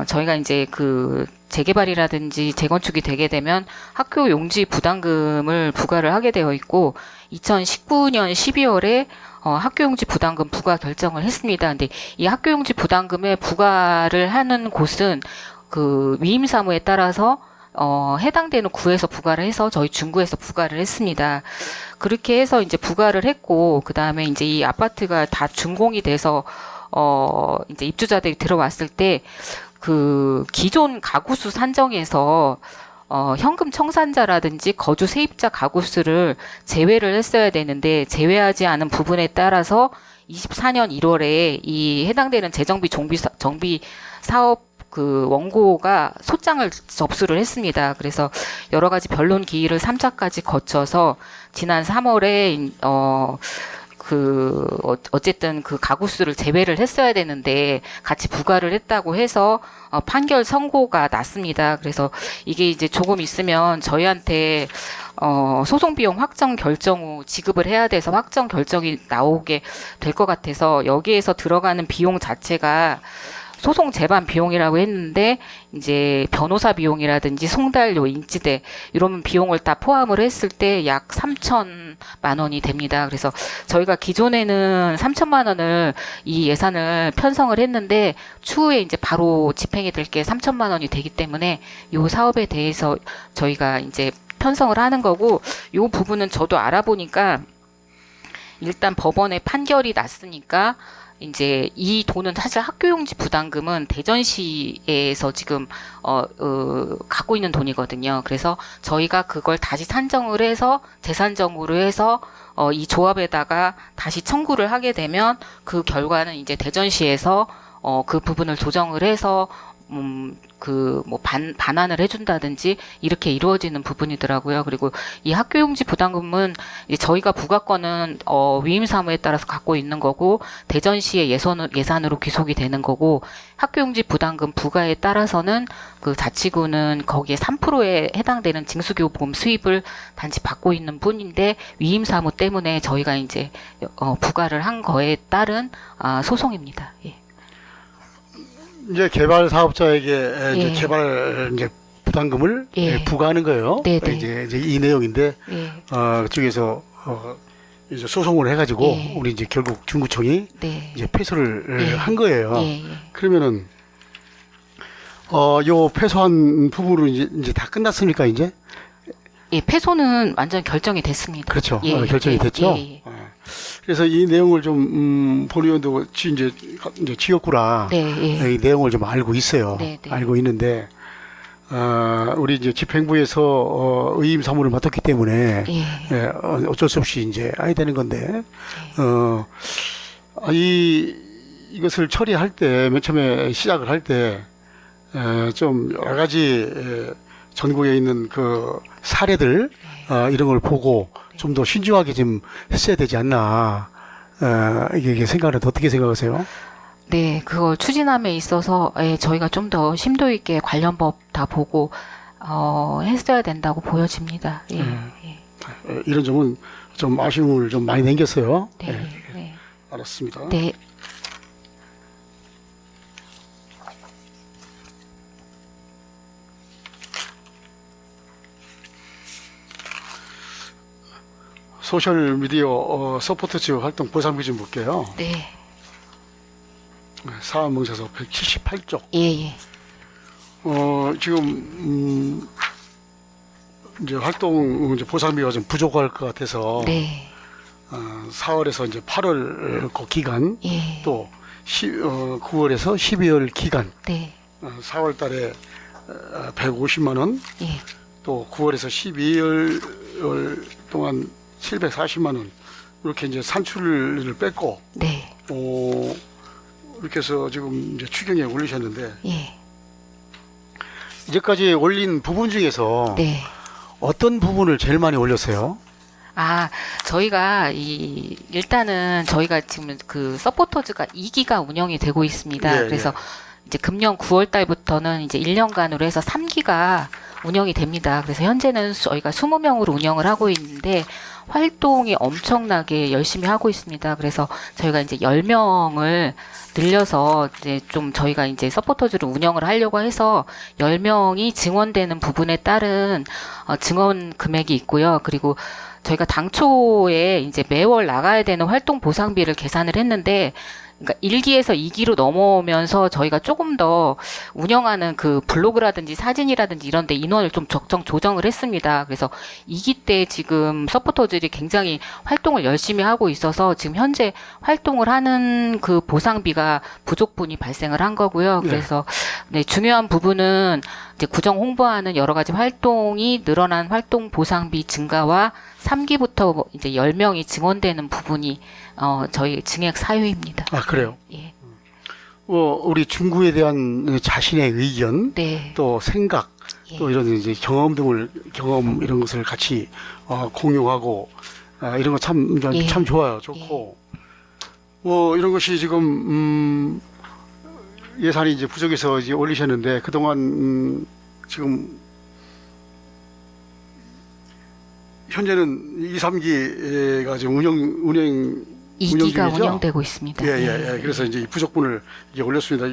Speaker 2: 저희가 이제 그 재개발이라든지 재건축이 되게 되면 학교 용지 부담금을 부과를 하게 되어 있고 2019년 12월에 학교 용지 부담금 부과 결정을 했습니다. 근데 이 학교 용지 부담금에 부과를 하는 곳은 그 위임 사무에 따라서 해당되는 구에서 부과를 해서 저희 중구에서 부과를 했습니다. 그렇게 해서 이제 부과를 했고, 그 다음에 이제 이 아파트가 다 준공이 돼서, 이제 입주자들이 들어왔을 때, 그 기존 가구수 산정에서, 현금 청산자라든지 거주 세입자 가구수를 제외를 했어야 되는데, 제외하지 않은 부분에 따라서 24년 1월에 이 해당되는 재정비 정비 사업 그 원고가 소장을 접수를 했습니다. 그래서 여러 가지 변론 기일을 3차까지 거쳐서 지난 3월에 어쨌든 그 가구수를 제외를 했어야 되는데 같이 부과를 했다고 해서 판결 선고가 났습니다. 그래서 이게 이제 조금 있으면 저희한테 소송 비용 확정 결정 후 지급을 해야 돼서 확정 결정이 나오게 될 것 같아서 여기에서 들어가는 비용 자체가 소송 재반 비용이라고 했는데 이제 변호사 비용이라든지 송달료, 인지대 이런 비용을 다 포함을 했을 때 약 3천만 원이 됩니다. 그래서 저희가 기존에는 3천만 원을 이 예산을 편성을 했는데 추후에 이제 바로 집행이 될 게 3천만 원이 되기 때문에 이 사업에 대해서 저희가 이제 편성을 하는 거고 이 부분은 저도 알아보니까 일단 법원의 판결이 났으니까 이제 이 돈은 사실 학교용지 부담금은 대전시에서 지금 갖고 있는 돈이거든요. 그래서 저희가 그걸 다시 산정을 해서 재산정으로 해서 이 조합에다가 다시 청구를 하게 되면 그 결과는 이제 대전시에서 그 부분을 조정을 해서 반환을 해준다든지 이렇게 이루어지는 부분이더라고요. 그리고 이 학교용지 부담금은 이제 저희가 부과권은 위임 사무에 따라서 갖고 있는 거고 대전시의 예산으로 귀속이 되는 거고 학교용지 부담금 부과에 따라서는 그 자치구는 거기에 3%에 해당되는 징수교부금 수입을 단지 받고 있는 뿐인데 위임 사무 때문에 저희가 이제 부과를 한 거에 따른 소송입니다. 예.
Speaker 5: 이제 개발 사업자에게 이제
Speaker 2: 예.
Speaker 5: 개발 이제 부담금을
Speaker 2: 예.
Speaker 5: 부과하는 거예요.
Speaker 2: 네네.
Speaker 5: 이제 이 내용인데
Speaker 2: 예.
Speaker 5: 그쪽에서 이제 소송을 해가지고
Speaker 2: 예.
Speaker 5: 우리 이제 결국 중구청이
Speaker 2: 네.
Speaker 5: 이제 패소를
Speaker 2: 예.
Speaker 5: 한 거예요.
Speaker 2: 예. 예.
Speaker 5: 그러면은 요 패소한 부분은 이제 다 끝났습니까 이제?
Speaker 2: 예, 패소는 완전 결정이 됐습니다.
Speaker 5: 그렇죠.
Speaker 2: 예.
Speaker 5: 결정이
Speaker 2: 예.
Speaker 5: 됐죠.
Speaker 2: 예. 예.
Speaker 5: 그래서 이 내용을 좀 본의원도 이제 지역구라
Speaker 2: 네. 예.
Speaker 5: 이 내용을 좀 알고 있어요.
Speaker 2: 네, 네.
Speaker 5: 알고 있는데 우리 이제 집행부에서 의임 사무를 맡았기 때문에
Speaker 2: 예.
Speaker 5: 예, 어쩔 수 없이 이제 해야 되는 건데 이것을 처리할 때 맨 처음에 시작을 할 때 좀 여러 가지 전국에 있는 그 사례들 이런 걸 보고 좀 더 신중하게 좀 했어야 되지 않나 이게 생각을 어떻게 생각하세요?
Speaker 2: 네, 그걸 추진함에 있어서 예, 저희가 좀 더 심도 있게 관련 법 다 보고 했어야 된다고 보여집니다. 예. 예.
Speaker 5: 이런 점은 좀 아쉬움을 좀 많이 남겼어요.
Speaker 2: 네.
Speaker 5: 예,
Speaker 2: 네.
Speaker 5: 알았습니다.
Speaker 2: 네.
Speaker 5: 소셜 미디어 서포트 지역 활동 보상비 좀 볼게요.
Speaker 2: 네.
Speaker 5: 사업명세서 178쪽.
Speaker 2: 예, 예.
Speaker 5: 지금 이제 활동 이제 보상비가 좀 부족할 것 같아서
Speaker 2: 네.
Speaker 5: 4월에서 이제 8월 그 기간
Speaker 2: 예.
Speaker 5: 또 9월에서 12월 기간
Speaker 2: 네.
Speaker 5: 4월 달에 150만 원,
Speaker 2: 예.
Speaker 5: 또 9월에서 12월 동안 740만 원 이렇게 이제 산출을 뺐고
Speaker 2: 네.
Speaker 5: 이렇게 해서 지금 이제 추경에 올리셨는데
Speaker 2: 예.
Speaker 5: 이제까지 올린 부분 중에서
Speaker 2: 네.
Speaker 5: 어떤 부분을 제일 많이 올렸어요?
Speaker 2: 저희가 일단은 저희가 지금 그 서포터즈가 2기가 운영이 되고 있습니다.
Speaker 5: 예,
Speaker 2: 그래서 이제 금년 9월 달부터는 이제 1년간으로 해서 3기가 운영이 됩니다. 그래서 현재는 저희가 20명으로 운영을 하고 있는데 활동이 엄청나게 열심히 하고 있습니다. 그래서 저희가 이제 10명을 늘려서 이제 좀 저희가 이제 서포터즈를 운영을 하려고 해서 10명이 증원되는 부분에 따른 증원 금액이 있고요. 그리고 저희가 당초에 이제 매월 나가야 되는 활동 보상비를 계산을 했는데 그러니까 1기에서 2기로 넘어오면서 저희가 조금 더 운영하는 그 블로그라든지 사진이라든지 이런 데 인원을 좀 적정 조정을 했습니다. 그래서 2기 때 지금 서포터들이 굉장히 활동을 열심히 하고 있어서 지금 현재 활동을 하는 그 보상비가 부족분이 발생을 한 거고요. 그래서 네, 중요한 부분은 이제 구정 홍보하는 여러 가지 활동이 늘어난 활동 보상비 증가와 3기부터 이제 10명이 증원되는 부분이 저희 증액 사유입니다.
Speaker 5: 그래요?
Speaker 2: 예.
Speaker 5: 우리 중구에 대한 자신의 의견,
Speaker 2: 네.
Speaker 5: 또 생각,
Speaker 2: 예.
Speaker 5: 또 이런 이제 경험 이런 것을 같이 공유하고 이런 거 참
Speaker 2: 예.
Speaker 5: 참 좋아요, 좋고 이런 것이 지금 예산이 이제 부족해서 이제 올리셨는데 그동안 지금 현재는 2, 3기가 지금 운영
Speaker 2: 2기가
Speaker 5: 중이죠?
Speaker 2: 운영되고 있습니다.
Speaker 5: 예. 그래서 이제 이 부족분을 이제 올렸습니다.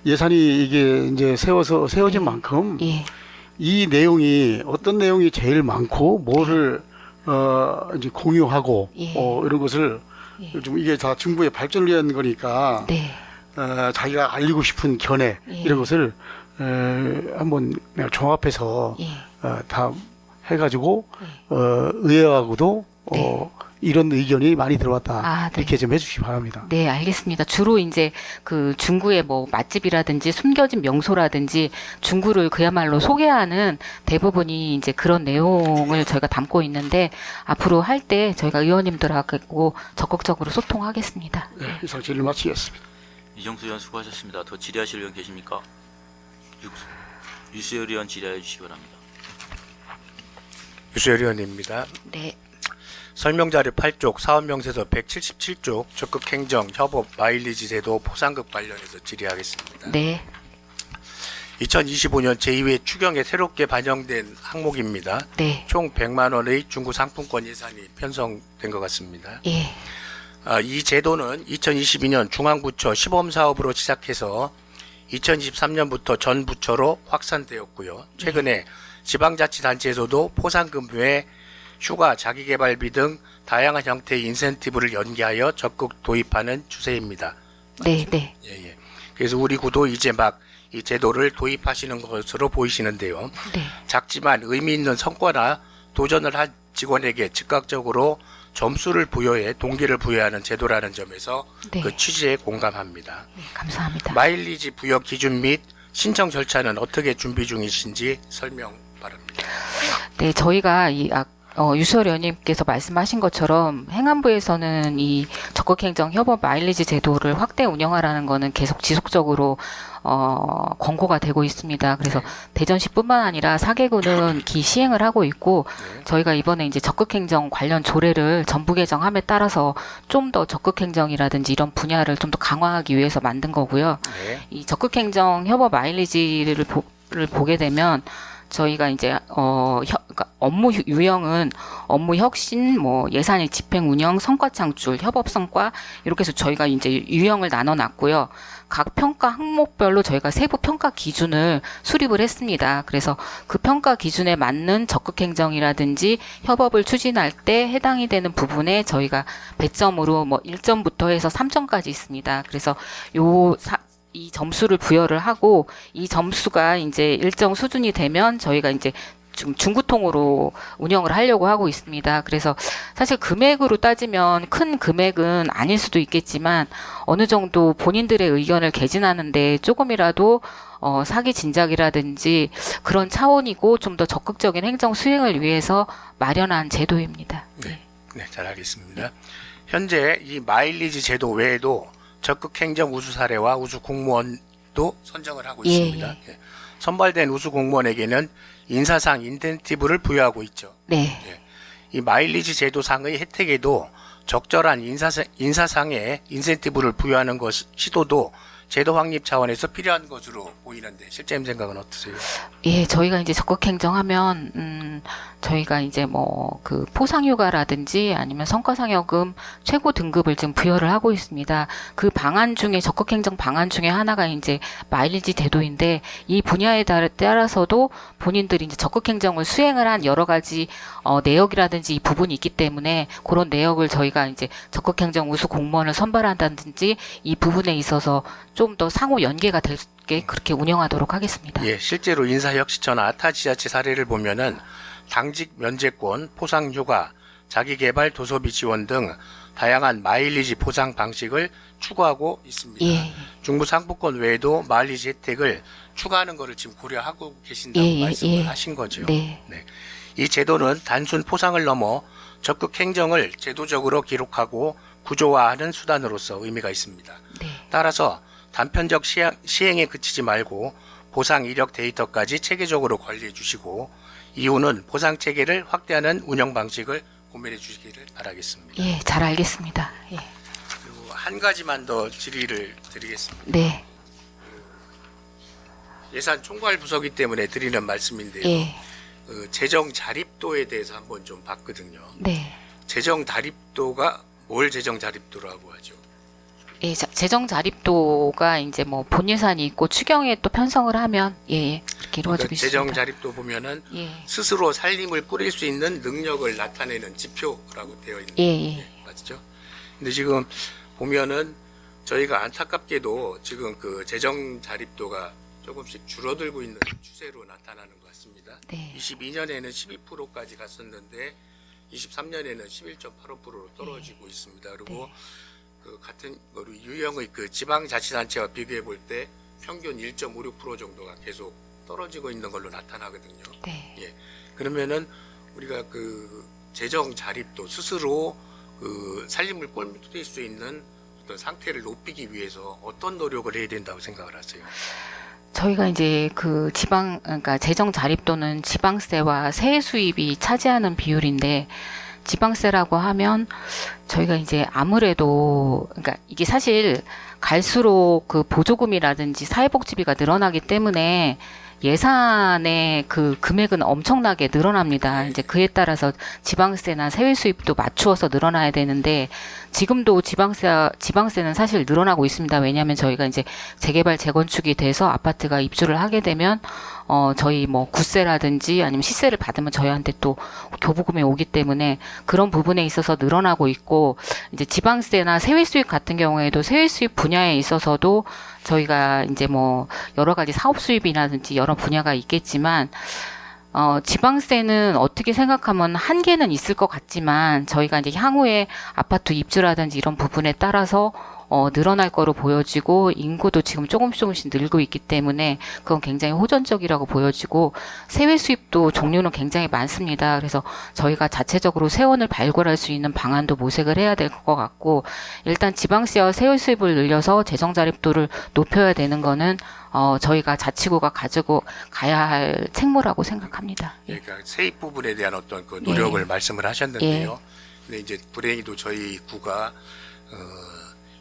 Speaker 5: 예산이 이게 이제 세워진 만큼
Speaker 2: 예.
Speaker 5: 이 내용이 어떤 내용이 제일 많고 뭐를 이제 공유하고
Speaker 2: 예.
Speaker 5: 이런 것을
Speaker 2: 예.
Speaker 5: 좀 이게 다 중부의 발전을 위한 거니까
Speaker 2: 네.
Speaker 5: 자기가 알리고 싶은 견해
Speaker 2: 예.
Speaker 5: 이런 것을 한번 내가 종합해서
Speaker 2: 예.
Speaker 5: 다 해가지고 의회하고도
Speaker 2: 네.
Speaker 5: 이런 의견이 많이 들어왔다
Speaker 2: 네.
Speaker 5: 이렇게 좀 해주시기 바랍니다.
Speaker 2: 네, 알겠습니다. 주로 이제 그 중구의 뭐 맛집이라든지 숨겨진 명소라든지 중구를 그야말로 소개하는 대부분이 이제 그런 내용을 저희가 담고 있는데 앞으로 할 때 저희가 의원님들하고 적극적으로 소통하겠습니다.
Speaker 5: 네, 이상 질의를 마치겠습니다.
Speaker 1: 이정수 의원 수고하셨습니다. 더 질의하실 의원 계십니까? 유수열 의원 질의해 주시기 바랍니다.
Speaker 6: 유수열 의원입니다.
Speaker 2: 네.
Speaker 6: 설명자료 8쪽 사업명세서 177쪽 적극 행정 협업 마일리지 제도 포상급 관련해서 질의하겠습니다.
Speaker 2: 네.
Speaker 6: 2025년 제2회 추경에 새롭게 반영된 항목입니다.
Speaker 2: 네.
Speaker 6: 총 100만 원의 중구 상품권 예산이 편성된 것 같습니다.
Speaker 2: 예.
Speaker 6: 이 제도는 2022년 중앙부처 시범사업으로 시작해서 2023년부터 전 부처로 확산되었고요. 최근에 지방자치단체에서도 포상금 외 휴가, 자기개발비 등 다양한 형태의 인센티브를 연계하여 적극 도입하는 추세입니다.
Speaker 2: 네, 네.
Speaker 6: 예, 예. 그래서 우리 구도 이제 막 이 제도를 도입하시는 것으로 보이시는데요.
Speaker 2: 네.
Speaker 6: 작지만 의미 있는 성과나 도전을 한 직원에게 즉각적으로 점수를 부여해 동기를 부여하는 제도라는 점에서
Speaker 2: 네.
Speaker 6: 그 취지에 공감합니다.
Speaker 2: 네, 감사합니다.
Speaker 6: 마일리지 부여 기준 및 신청 절차는 어떻게 준비 중이신지 설명 바랍니다.
Speaker 2: 네, 저희가 유수열 의원님께서 말씀하신 것처럼 행안부에서는 이 적극행정 협업 마일리지 제도를 확대 운영하라는 거는 계속 지속적으로 권고가 되고 있습니다. 그래서 대전시뿐만 아니라 4개구는 시행을 하고 있고 저희가 이번에 이제 적극행정 관련 조례를 전부 개정함에 따라서 좀 더 적극행정이라든지 이런 분야를 좀 더 강화하기 위해서 만든 거고요.
Speaker 6: 네.
Speaker 2: 이 적극행정 협업 마일리지를 보게 되면 저희가 이제 그러니까 업무 유형은 업무 혁신, 뭐 예산의 집행 운영, 성과 창출, 협업 성과 이렇게 해서 저희가 이제 유형을 나눠놨고요. 각 평가 항목별로 저희가 세부 평가 기준을 수립을 했습니다. 그래서 그 평가 기준에 맞는 적극행정이라든지 협업을 추진할 때 해당이 되는 부분에 저희가 배점으로 뭐 1점부터 해서 3점까지 있습니다. 그래서 이 점수를 부여를 하고 이 점수가 이제 일정 수준이 되면 저희가 이제 중구통으로 운영을 하려고 하고 있습니다. 그래서 사실 금액으로 따지면 큰 금액은 아닐 수도 있겠지만 어느 정도 본인들의 의견을 개진하는데 조금이라도 사기 진작이라든지 그런 차원이고 좀 더 적극적인 행정 수행을 위해서 마련한 제도입니다.
Speaker 6: 네, 잘 알겠습니다. 현재 이 마일리지 제도 외에도 적극 행정 우수 사례와 우수 공무원도 선정을 하고 있습니다. 예. 선발된 우수 공무원에게는 인사상 인센티브를 부여하고 있죠.
Speaker 2: 네.
Speaker 6: 예. 이 마일리지 제도상의 혜택에도 적절한 인사상의 인센티브를 부여하는 시도도 제도 확립 차원에서 필요한 것으로 보이는데 실장님 생각은 어떠세요?
Speaker 2: 예, 저희가 이제 적극 행정하면 저희가 이제 뭐 그 포상휴가라든지 아니면 성과상여금 최고 등급을 지금 부여를 하고 있습니다. 그 방안 중에 적극 행정 방안 중에 하나가 이제 마일리지 제도인데 이 분야에 따라서도 본인들이 이제 적극 행정을 수행을 한 여러 가지 내역이라든지 이 부분이 있기 때문에 그런 내역을 저희가 이제 적극 행정 우수 공무원을 선발한다든지 이 부분에 있어서 좀 더 상호 연계가 될 수 있게 그렇게 운영하도록 하겠습니다.
Speaker 6: 예, 실제로 인사혁신처나 타 지자체 사례를 보면은 당직 면제권, 포상휴가, 자기개발 도서비 지원 등 다양한 마일리지 보상 방식을 추구하고 있습니다.
Speaker 2: 예.
Speaker 6: 중부 상부권 외에도 마일리지 혜택을 추가하는 것을 지금 고려하고 계신다고 말씀을 하신 거죠.
Speaker 2: 네.
Speaker 6: 이 제도는 단순 포상을 넘어 적극 행정을 제도적으로 기록하고 구조화하는 수단으로서 의미가 있습니다.
Speaker 2: 네.
Speaker 6: 따라서 단편적 시행에 그치지 말고 보상 이력 데이터까지 체계적으로 관리해 주시고 이후는 보상 체계를 확대하는 운영 방식을 고민해 주시기를 바라겠습니다.
Speaker 2: 예, 잘 알겠습니다. 예.
Speaker 6: 그리고 한 가지만 더 질의를 드리겠습니다.
Speaker 2: 네.
Speaker 6: 예산 총괄 부서기 때문에 드리는 말씀인데요.
Speaker 2: 예.
Speaker 6: 재정 자립도에 대해서 한번 좀 봤거든요.
Speaker 2: 네.
Speaker 6: 재정 자립도가 뭘 재정 자립도라고 하죠?
Speaker 2: 예, 재정 자립도가 이제 뭐 본 예산이 있고 추경에 또 편성을 하면 그렇게 이루어지고 있습니다.
Speaker 6: 재정 자립도 보면은
Speaker 2: 예.
Speaker 6: 스스로 살림을 꾸릴 수 있는 능력을 나타내는 지표라고 되어 있는
Speaker 2: 예.
Speaker 6: 맞죠? 근데 지금 보면은 저희가 안타깝게도 지금 그 재정 자립도가 조금씩 줄어들고 있는 추세로 나타나는 것 같습니다.
Speaker 2: 네.
Speaker 6: 22년에는 12%까지 갔었는데 23년에는 11.85%로 떨어지고 있습니다. 그리고 그 같은 우리 유형의 그 지방자치단체와 비교해 볼 때 평균 1.56% 정도가 계속 떨어지고 있는 걸로 나타나거든요.
Speaker 2: 네.
Speaker 6: 예. 그러면은 우리가 그 재정 자립도 스스로 그 살림을 꾸릴 수 있는 어떤 상태를 높이기 위해서 어떤 노력을 해야 된다고 생각을 하세요?
Speaker 2: 저희가 이제 그 그러니까 재정 자립도는 지방세와 세액 수입이 차지하는 비율인데 지방세라고 하면 저희가 이제 아무래도 그러니까 이게 사실 갈수록 그 보조금이라든지 사회복지비가 늘어나기 때문에 예산의 그 금액은 엄청나게 늘어납니다. 이제 그에 따라서 지방세나 세외 수입도 맞추어서 늘어나야 되는데 지금도 지방세는 사실 늘어나고 있습니다. 왜냐하면 저희가 이제 재개발 재건축이 돼서 아파트가 입주를 하게 되면 저희 뭐 구세라든지 아니면 시세를 받으면 저희한테 또 교부금이 오기 때문에 그런 부분에 있어서 늘어나고 있고, 이제 지방세나 세외 수입 같은 경우에도 세외 수입 분야에 있어서도 저희가 이제 뭐 여러 가지 사업 수입이라든지 여러 분야가 있겠지만 지방세는 어떻게 생각하면 한계는 있을 것 같지만 저희가 이제 향후에 아파트 입주라든지 이런 부분에 따라서 늘어날 거로 보여지고 인구도 지금 조금씩 늘고 있기 때문에 그건 굉장히 호전적이라고 보여지고 세외 수입도 종류는 굉장히 많습니다. 그래서 저희가 자체적으로 세원을 발굴할 수 있는 방안도 모색을 해야 될 것 같고, 일단 지방세와 세외 수입을 늘려서 재정 자립도를 높여야 되는 거는 저희가 자치구가 가지고 가야 할 책무라고 생각합니다.
Speaker 6: 예, 그러니까 세입 부분에 대한 어떤 그 노력을
Speaker 2: 예.
Speaker 6: 말씀을 하셨는데요. 근데 이제 불행히도 저희 구가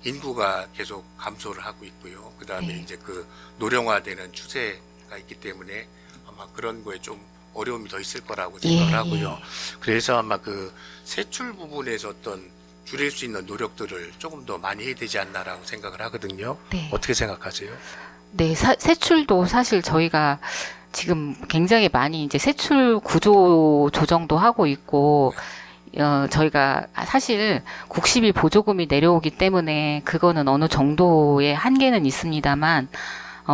Speaker 6: 인구가 계속 감소를 하고 있고요. 그 다음에
Speaker 2: 네.
Speaker 6: 이제 그 노령화되는 추세가 있기 때문에 아마 그런 거에 좀 어려움이 더 있을 거라고 생각을
Speaker 2: 예,
Speaker 6: 하고요. 그래서 아마 그 세출 부분에서 어떤 줄일 수 있는 노력들을 조금 더 많이 해야 되지 않나라고 생각을 하거든요.
Speaker 2: 네.
Speaker 6: 어떻게 생각하세요?
Speaker 2: 네, 세출도 사실 저희가 지금 굉장히 많이 이제 세출 구조 조정도 하고 있고, 저희가 사실 국시비 보조금이 내려오기 때문에 그거는 어느 정도의 한계는 있습니다만,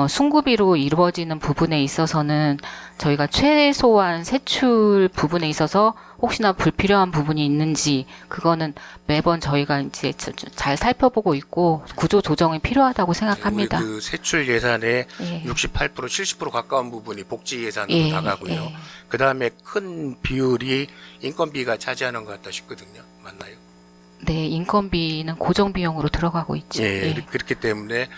Speaker 2: 순구비로 이루어지는 부분에 있어서는 저희가 최소한 세출 부분에 있어서 혹시나 불필요한 부분이 있는지 그거는 매번 저희가 이제 잘 살펴보고 있고 구조 조정이 필요하다고 생각합니다.
Speaker 6: 우리 그 세출 예산의
Speaker 2: 예.
Speaker 6: 68% 70% 가까운 부분이 복지 예산으로
Speaker 2: 예,
Speaker 6: 나가고요.
Speaker 2: 예.
Speaker 6: 그 다음에 큰 비율이 인건비가 차지하는 것 같다 싶거든요. 맞나요?
Speaker 2: 네, 인건비는 고정 비용으로 들어가고 있죠.
Speaker 6: 예,
Speaker 2: 예.
Speaker 6: 그렇기 때문에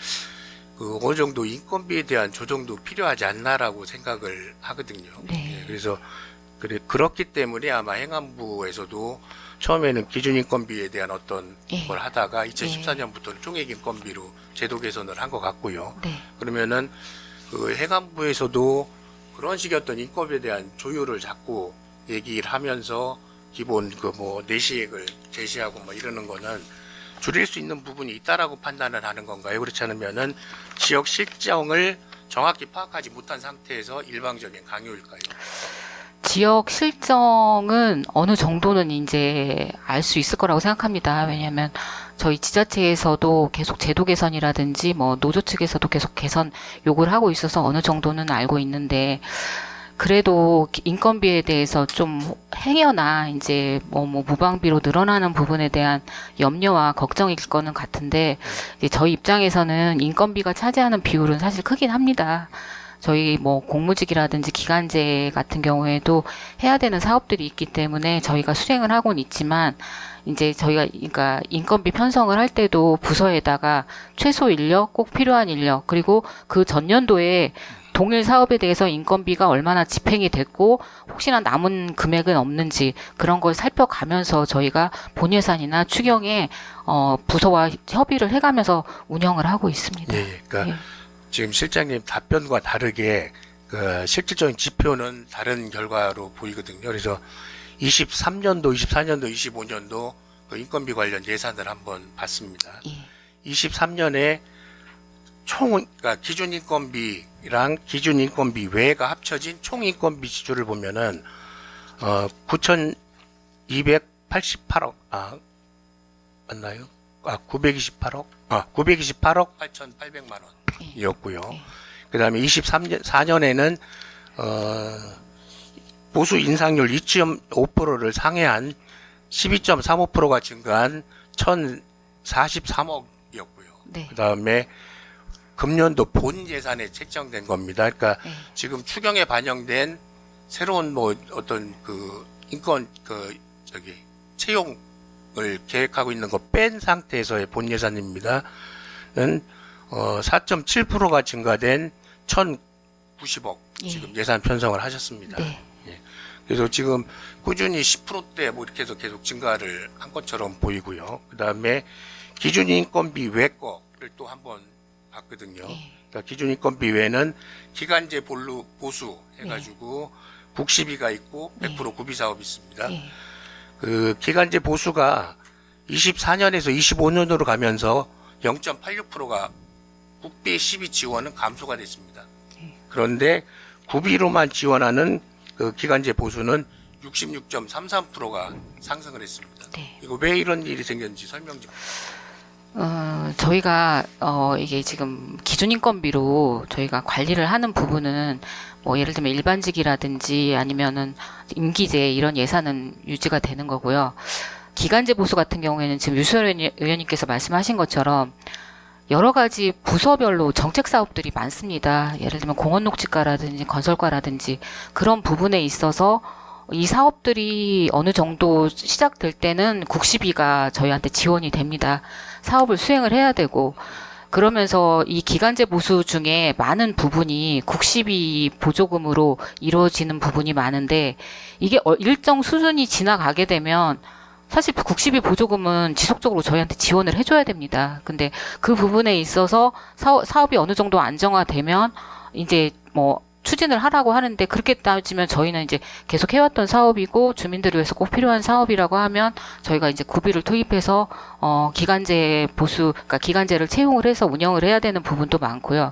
Speaker 6: 그 어느 정도 인건비에 대한 조정도 필요하지 않나라고 생각을 하거든요.
Speaker 2: 네.
Speaker 6: 예, 그래서 그렇기 때문에 아마 행안부에서도 처음에는 기준 인건비에 대한 어떤
Speaker 2: 예.
Speaker 6: 걸 하다가 2014년부터는 총액 인건비로 제도 개선을 한 것 같고요.
Speaker 2: 네.
Speaker 6: 그러면은 그 행안부에서도 그런 식의 어떤 인건비에 대한 조율을 자꾸 얘기를 하면서 기본 그 뭐 내시액을 제시하고 뭐 이러는 거는 줄일 수 있는 부분이 있다라고 판단을 하는 건가요? 그렇지 않으면은 지역 실정을 정확히 파악하지 못한 상태에서 일방적인 강요일까요?
Speaker 2: 지역 실정은 어느 정도는 이제 알 수 있을 거라고 생각합니다. 왜냐하면 저희 지자체에서도 계속 제도 개선이라든지 뭐 노조 측에서도 계속 개선 요구를 하고 있어서 어느 정도는 알고 있는데, 그래도 인건비에 대해서 좀 행여나 이제 뭐 무방비로 늘어나는 부분에 대한 염려와 걱정일 거는 같은데, 이제 저희 입장에서는 인건비가 차지하는 비율은 사실 크긴 합니다. 저희 뭐 공무직이라든지 기간제 같은 경우에도 해야 되는 사업들이 있기 때문에 저희가 수행을 하고는 있지만, 이제 저희가 그러니까 인건비 편성을 할 때도 부서에다가 최소 인력, 꼭 필요한 인력, 그리고 그 전년도에 동일 사업에 대해서 인건비가 얼마나 집행이 됐고 혹시나 남은 금액은 없는지 그런 걸 살펴가면서 저희가 본예산이나 추경에 부서와 협의를 해가면서 운영을 하고 있습니다.
Speaker 6: 예, 그러니까
Speaker 2: 예.
Speaker 6: 지금 실장님 답변과 다르게 그 실질적인 지표는 다른 결과로 보이거든요. 그래서 23년도, 24년도, 25년도 그 인건비 관련 예산을 한번 봤습니다.
Speaker 2: 예.
Speaker 6: 23년에 그러니까 기준 인건비랑 기준 인건비 외가 합쳐진 총 인건비 지출을 보면은 9,288억 맞나요? 928억 8,800만 원이었고요. 그다음에 24년에는 보수 인상률 2.5%를 상회한 12.35%가 증가한 1,043억이었고요.
Speaker 2: 네.
Speaker 6: 그다음에 금년도 본 예산에 책정된 겁니다. 그러니까
Speaker 2: 네.
Speaker 6: 지금 추경에 반영된 새로운 뭐 어떤 그 인건 채용을 계획하고 있는 거 뺀 상태에서의 본 예산입니다.는 4.7%가 증가된 1,090억
Speaker 2: 예.
Speaker 6: 지금 예산 편성을 하셨습니다.
Speaker 2: 네.
Speaker 6: 그래서 지금 꾸준히 10%대 뭐 이렇게 해서 계속 증가를 한 것처럼 보이고요. 그 다음에 기준 인건비 외 거를 또 한번 봤거든요.
Speaker 2: 예.
Speaker 6: 그러니까 기준 인건비 외에는 기간제 보수 해가지고 국시비가 있고 100% 구비 사업이 있습니다.
Speaker 2: 예.
Speaker 6: 그 기간제 보수가 24년에서 25년으로 가면서 0.86%가 국비 시비 지원은 감소가 됐습니다. 그런데 구비로만 지원하는 그 기간제 보수는 66.33%가 상승을 했습니다.
Speaker 2: 네.
Speaker 6: 이거 왜 이런 일이 생겼는지 설명 좀.
Speaker 2: 저희가 이게 지금 기준인건비로 저희가 관리를 하는 부분은 뭐 예를 들면 일반직이라든지 아니면은 임기제 이런 예산은 유지가 되는 거고요. 기간제 보수 같은 경우에는 지금 유수연 의원님께서 말씀하신 것처럼 여러 가지 부서별로 정책 사업들이 많습니다. 예를 들면 공원녹지과라든지 건설과라든지 그런 부분에 있어서 이 사업들이 어느 정도 시작될 때는 국시비가 저희한테 지원이 됩니다. 사업을 수행을 해야 되고 그러면서 이 기간제 보수 중에 많은 부분이 국시비 보조금으로 이루어지는 부분이 많은데 이게 일정 수준이 지나가게 되면 사실 국시비 보조금은 지속적으로 저희한테 지원을 해줘야 됩니다. 근데 그 부분에 있어서 사업이 어느 정도 안정화되면 이제 뭐 추진을 하라고 하는데 그렇게 따지면 저희는 이제 계속 해왔던 사업이고 주민들을 위해서 꼭 필요한 사업이라고 하면 저희가 이제 구비를 투입해서 기간제 보수, 그러니까 기간제를 채용을 해서 운영을 해야 되는 부분도 많고요.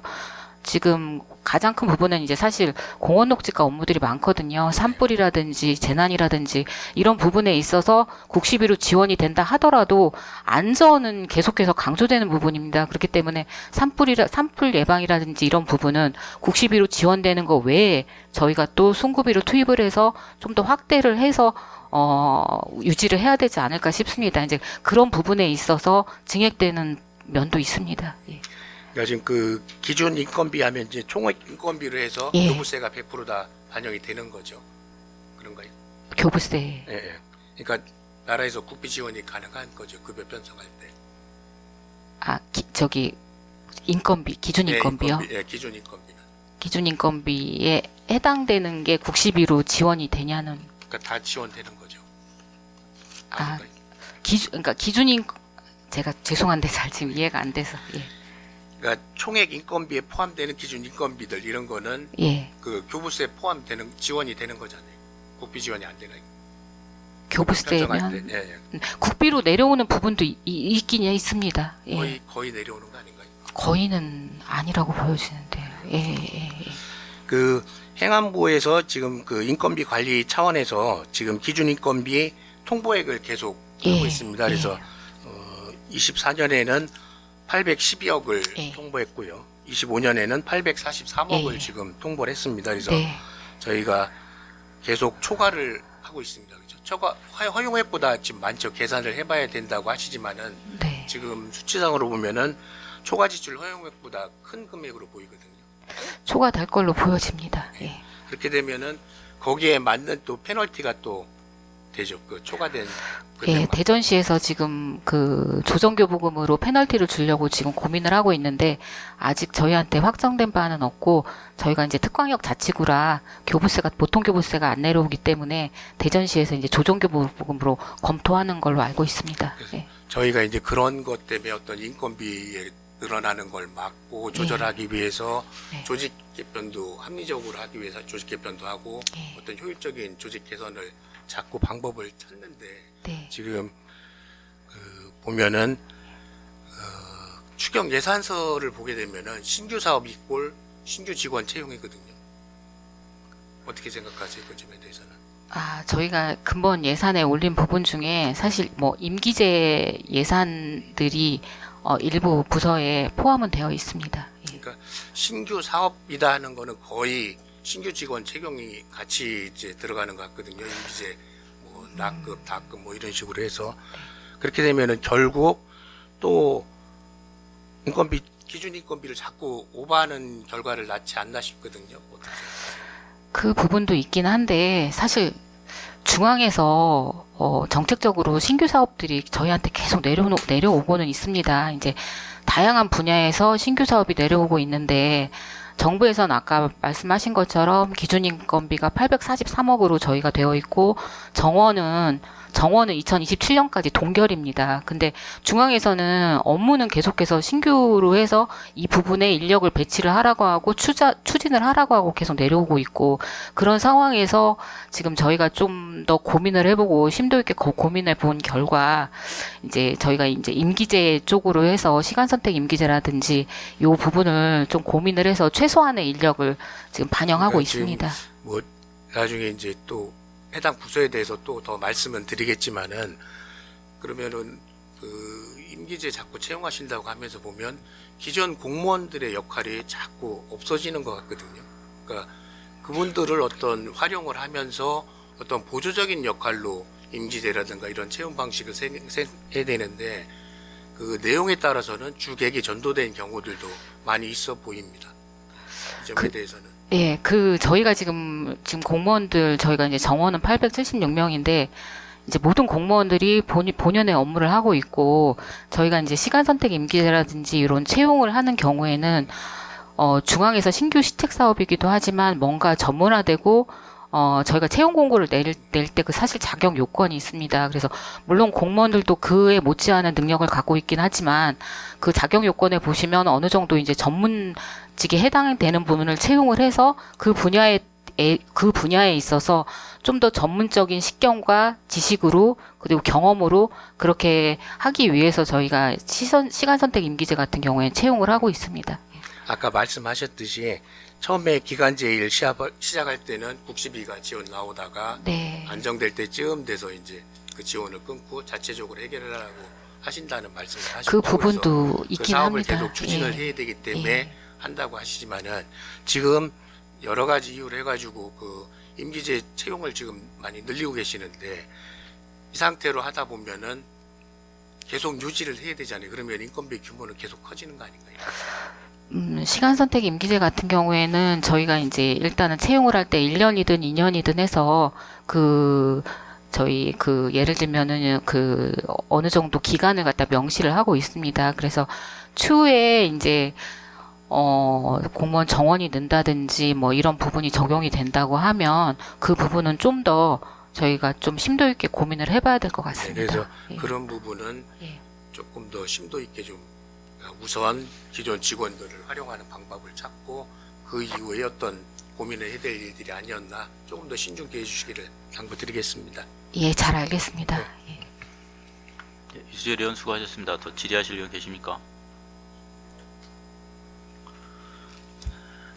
Speaker 2: 지금 가장 큰 부분은 이제 사실 공원녹지과 업무들이 많거든요. 산불이라든지 재난이라든지 이런 부분에 있어서 국시비로 지원이 된다 하더라도 안전은 계속해서 강조되는 부분입니다. 그렇기 때문에 산불 예방이라든지 이런 부분은 국시비로 지원되는 거 외에 저희가 또 순구비를 투입을 해서 좀 더 확대를 해서 유지를 해야 되지 않을까 싶습니다. 이제 그런 부분에 있어서 증액되는 면도 있습니다. 예.
Speaker 6: 그러니까 지금 그 기준 인건비 하면 이제 총액 인건비로 해서
Speaker 2: 예.
Speaker 6: 교부세가 100% 다 반영이 되는 거죠. 그런가요?
Speaker 2: 교부세.
Speaker 6: 예, 예. 그러니까 나라에서 국비 지원이 가능한 거죠. 급여 편성할 때.
Speaker 2: 인건비, 기준 인건비요?
Speaker 6: 예, 기준 인건비는.
Speaker 2: 기준 인건비에 해당되는 게 국시비로 지원이 되냐는
Speaker 6: 그러니까 다 지원되는 거죠.
Speaker 2: 아,
Speaker 6: 아닌가요?
Speaker 2: 그러니까 기준인 제가 죄송한데 잘 지금 이해가 안 돼서
Speaker 6: 그러니까 총액 인건비에 포함되는 기준 인건비들 이런 거는
Speaker 2: 예
Speaker 6: 그 교부세 포함되는 지원이 되는 거잖아요. 국비 지원이 안 되나요?
Speaker 2: 교부세면
Speaker 6: 편성할 때, 예, 예.
Speaker 2: 국비로 내려오는 부분도 있긴 있습니다. 예.
Speaker 6: 거의 내려오는 거 아닌가요?
Speaker 2: 거의는 아니라고 보여지는데요. 예.
Speaker 6: 그 행안부에서 지금 그 인건비 관리 차원에서 지금 기준 인건비 통보액을 계속
Speaker 2: 예,
Speaker 6: 하고 있습니다. 그래서 24년에는 812억을
Speaker 2: 예.
Speaker 6: 통보했고요. 25년에는 843억을
Speaker 2: 예.
Speaker 6: 지금 통보를 했습니다. 그래서
Speaker 2: 네.
Speaker 6: 저희가 계속 초과를 하고 있습니다. 그렇죠? 초과 허용액보다 지금 많죠. 계산을 해봐야 된다고 하시지만은
Speaker 2: 네.
Speaker 6: 지금 수치상으로 보면은 초과 지출 허용액보다 큰 금액으로 보이거든요.
Speaker 2: 초과될 걸로 보여집니다. 예.
Speaker 6: 그렇게 되면은 거기에 맞는 또 페널티가 또 되죠. 그 초과된
Speaker 2: 예,
Speaker 6: 금액만.
Speaker 2: 대전시에서 지금 그 조정교부금으로 페널티를 주려고 지금 고민을 하고 있는데 아직 저희한테 확정된 바는 없고 저희가 이제 특광역 자치구라 교부세가 보통 교부세가 안 내려오기 때문에 대전시에서 이제 조정교부금으로 검토하는 걸로 알고 있습니다. 예.
Speaker 6: 저희가 이제 그런 것 때문에 어떤 인건비에 늘어나는 걸 막고 조절하기 위해서
Speaker 2: 네.
Speaker 6: 조직 개편도 합리적으로 하기 위해서 조직 개편도 하고
Speaker 2: 네.
Speaker 6: 어떤 효율적인 조직 개선을 자꾸 방법을 찾는데
Speaker 2: 네.
Speaker 6: 지금 보면은 추경 예산서를 보게 되면은 신규 사업 이꼴 신규 직원 채용이거든요. 어떻게 생각하세요? 그 점에 대해서는?
Speaker 2: 저희가 근본 예산에 올린 부분 중에 사실 뭐 임기제 예산들이 일부 부서에 포함은 되어 있습니다. 예.
Speaker 6: 그러니까 신규 사업이다 하는 거는 거의 신규 직원 채용이 같이 이제 들어가는 것 같거든요. 임기제 뭐 락급, 다급 뭐 이런 식으로 해서 그렇게 되면은 결국 또 인건비 기준 인건비를 자꾸 오버하는 결과를 낳지 않나 싶거든요. 어떻게 생각하세요?
Speaker 2: 그 부분도 있긴 한데 사실 중앙에서 정책적으로 신규 사업들이 저희한테 계속 내려오고는 있습니다. 이제 다양한 분야에서 신규 사업이 내려오고 있는데 정부에서는 아까 말씀하신 것처럼 기준 인건비가 843억으로 저희가 되어 있고 정원은 2027년까지 동결입니다. 근데 중앙에서는 업무는 계속해서 신규로 해서 이 부분에 인력을 배치를 하라고 하고 추진을 하라고 하고 계속 내려오고 있고, 그런 상황에서 지금 저희가 좀 더 고민을 해보고 심도 있게 고민해 본 결과 이제 저희가 이제 임기제 쪽으로 해서 시간 선택 임기제라든지 요 부분을 좀 고민을 해서 최소한의 인력을 지금 반영하고
Speaker 6: 그러니까 지금
Speaker 2: 있습니다.
Speaker 6: 뭐 나중에 이제 또 해당 부서에 대해서 또 더 말씀은 드리겠지만은, 그러면은 그 임기제 자꾸 채용하신다고 하면서 보면 기존 공무원들의 역할이 자꾸 없어지는 것 같거든요. 그러니까 그분들을 어떤 활용을 하면서 어떤 보조적인 역할로 임기제라든가 이런 채용 방식을 해야 되는데, 그 내용에 따라서는 주객이 전도된 경우들도 많이 있어 보입니다. 이 점에 대해서는.
Speaker 2: 예, 저희가 지금 공무원들, 저희가 이제 정원은 876명인데, 이제 모든 공무원들이 본연의 업무를 하고 있고, 저희가 이제 시간 선택 임기제라든지 이런 채용을 하는 경우에는, 중앙에서 신규 시책 사업이기도 하지만 뭔가 전문화되고, 저희가 채용 공고를 낼 때 그 사실 자격 요건이 있습니다. 그래서 물론 공무원들도 그에 못지않은 능력을 갖고 있긴 하지만 그 자격 요건에 보시면 어느 정도 이제 전문직에 해당되는 부분을 채용을 해서 그 분야에 있어서 좀 더 전문적인 식견과 지식으로 그리고 경험으로 그렇게 하기 위해서 저희가 시간 선택 임기제 같은 경우에 채용을 하고 있습니다.
Speaker 6: 아까 말씀하셨듯이 처음에 기간제 일 시작할 때는 국시비가 지원 나오다가
Speaker 2: 네.
Speaker 6: 안정될 때쯤 돼서 이제 그 지원을 끊고 자체적으로 해결하라고 하신다는 말씀을 하셨고,
Speaker 2: 그 부분도
Speaker 6: 그
Speaker 2: 있긴
Speaker 6: 사업을
Speaker 2: 합니다.
Speaker 6: 계속 추진을
Speaker 2: 예.
Speaker 6: 해야 되기 때문에
Speaker 2: 예.
Speaker 6: 한다고 하시지만은, 지금 여러 가지 이유를 해가지고 그 임기제 채용을 지금 많이 늘리고 계시는데, 이 상태로 하다 보면은 계속 유지를 해야 되잖아요. 그러면 인건비 규모는 계속 커지는 거 아닌가요?
Speaker 2: 시간 선택 임기제 같은 경우에는 저희가 이제 일단은 채용을 할 때 1년이든 2년이든 해서 저희 예를 들면은 어느 정도 기간을 갖다 명시를 하고 있습니다. 그래서 추후에 이제 공무원 정원이 는다든지 뭐 이런 부분이 적용이 된다고 하면 그 부분은 좀 더 저희가 좀 심도 있게 고민을 해봐야 될 것
Speaker 6: 네,
Speaker 2: 같습니다.
Speaker 6: 그래서
Speaker 2: 예.
Speaker 6: 그런 부분은
Speaker 2: 예.
Speaker 6: 조금 더 심도 있게 좀 우선 기존 직원들을 활용하는 방법을 찾고 그 이후에 어떤 고민을 해야 될 일들이 아니었나, 조금 더 신중히 해주시기를 당부드리겠습니다.
Speaker 2: 예, 잘 알겠습니다.
Speaker 6: 네.
Speaker 2: 예.
Speaker 1: 예, 유수열 의원 수고하셨습니다. 더 질의하실 의원 계십니까?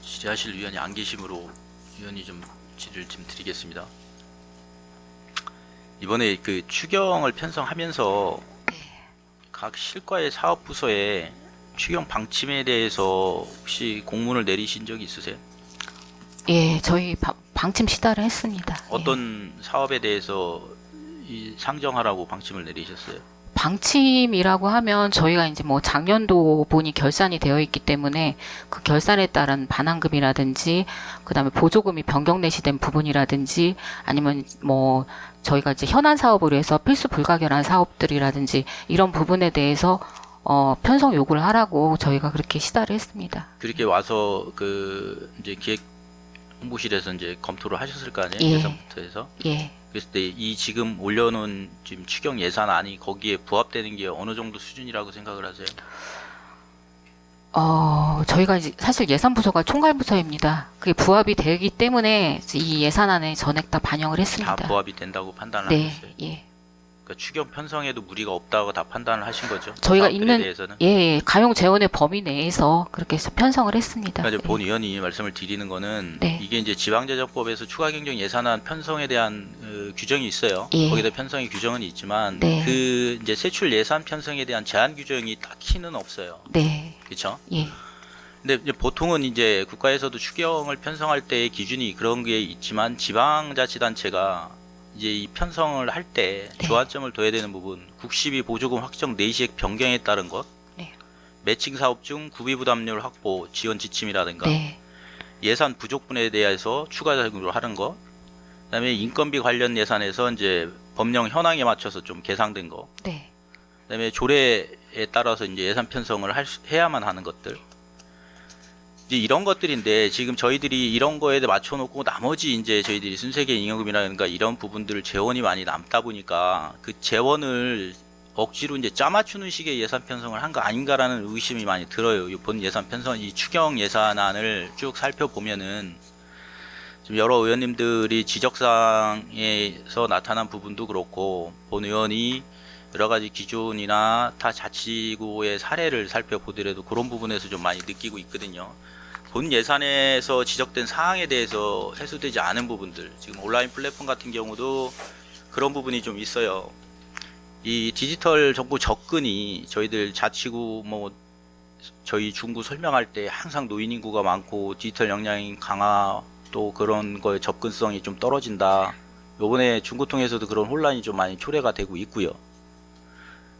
Speaker 1: 질의하실 의원이 안 계시므로 의원이 좀 질의를 좀 드리겠습니다. 이번에 그 추경을 편성하면서 각 실과의 사업부서에 추경 방침에 대해서 혹시 공문을 내리신 적이 있으세요?
Speaker 2: 예, 저희 방침 시달을 했습니다. 예.
Speaker 1: 어떤 사업에 대해서 상정하라고 방침을 내리셨어요?
Speaker 2: 방침이라고 하면 저희가 이제 뭐 작년도 본이 결산이 되어 있기 때문에 그 결산에 따른 반환금이라든지 그다음에 보조금이 변경 내시된 부분이라든지 아니면 뭐 저희가 이제 현안 사업으로 해서 필수 불가결한 사업들이라든지 이런 부분에 대해서 편성 요구를 하라고 저희가 그렇게 시달을 했습니다.
Speaker 1: 그렇게 와서 이제 기획홍보실에서 이제 검토를 하셨을 거 아니에요?
Speaker 2: 예.
Speaker 1: 예산부터 해서.
Speaker 2: 예.
Speaker 1: 그랬을 때 이 지금 올려놓은 지금 추경 예산안이 거기에 부합되는 게 어느 정도 수준이라고 생각을 하세요?
Speaker 2: 저희가 이제 사실 예산부서가 총괄부서입니다. 그게 부합이 되기 때문에 이 예산안에 전액 다 반영을 했습니다.
Speaker 1: 다 부합이 된다고 판단을
Speaker 2: 네,
Speaker 1: 하셨어요?
Speaker 2: 예.
Speaker 1: 그러니까 추경 편성에도 무리가 없다고 다 판단을 하신 거죠?
Speaker 2: 저희가
Speaker 1: 사업들에
Speaker 2: 있는
Speaker 1: 대해서는?
Speaker 2: 예, 가용 재원의 범위 내에서 그렇게 해서 편성을 했습니다.
Speaker 1: 그러니까 이제
Speaker 2: 예.
Speaker 1: 본 의원이 말씀을 드리는 거는
Speaker 2: 네.
Speaker 1: 이게 이제 지방재정법에서 추가경정 예산안 편성에 대한 규정이 있어요.
Speaker 2: 예.
Speaker 1: 거기다 편성의 규정은 있지만
Speaker 2: 네.
Speaker 1: 그 이제 세출 예산 편성에 대한 제한 규정이 딱히는 없어요.
Speaker 2: 네,
Speaker 1: 그렇죠?
Speaker 2: 예,
Speaker 1: 근데 이제 보통은 이제 국가에서도 추경을 편성할 때의 기준이 그런 게 있지만 지방자치단체가 이제 이 편성을 할 때
Speaker 2: 네.
Speaker 1: 주안점을 둬야 되는 부분, 국시비 보조금 확정 내시액 변경에 따른 것,
Speaker 2: 네.
Speaker 1: 매칭 사업 중 구비 부담률 확보 지원 지침이라든가
Speaker 2: 네,
Speaker 1: 예산 부족분에 대해서 추가적으로 하는 것, 그다음에 인건비 관련 예산에서 이제 법령 현황에 맞춰서 좀 계상된 거,
Speaker 2: 네,
Speaker 1: 그다음에 조례에 따라서 이제 예산 편성을 해야만 하는 것들. 이제 이런 것들인데 지금 저희들이 이런 거에 맞춰놓고 나머지 이제 저희들이 순세계 잉여금이라든가 이런 부분들 재원이 많이 남다 보니까 그 재원을 억지로 이제 짜맞추는 식의 예산 편성을 한 거 아닌가라는 의심이 많이 들어요. 이 본 예산 편성, 이 추경 예산안을 쭉 살펴보면은 지금 여러 의원님들이 지적사항에서 나타난 부분도 그렇고 본 의원이 여러 가지 기준이나 타 자치구의 사례를 살펴보더라도 그런 부분에서 좀 많이 느끼고 있거든요. 본 예산에서 지적된 사항에 대해서 해소되지 않은 부분들, 지금 온라인 플랫폼 같은 경우도 그런 부분이 좀 있어요. 이 디지털 정보 접근이 저희들 자치구 뭐 저희 중구 설명할 때 항상 노인 인구가 많고 디지털 역량 강화 또 그런 거에 접근성이 좀 떨어진다. 요번에 중구통에서도 그런 혼란이 좀 많이 초래가 되고 있고요.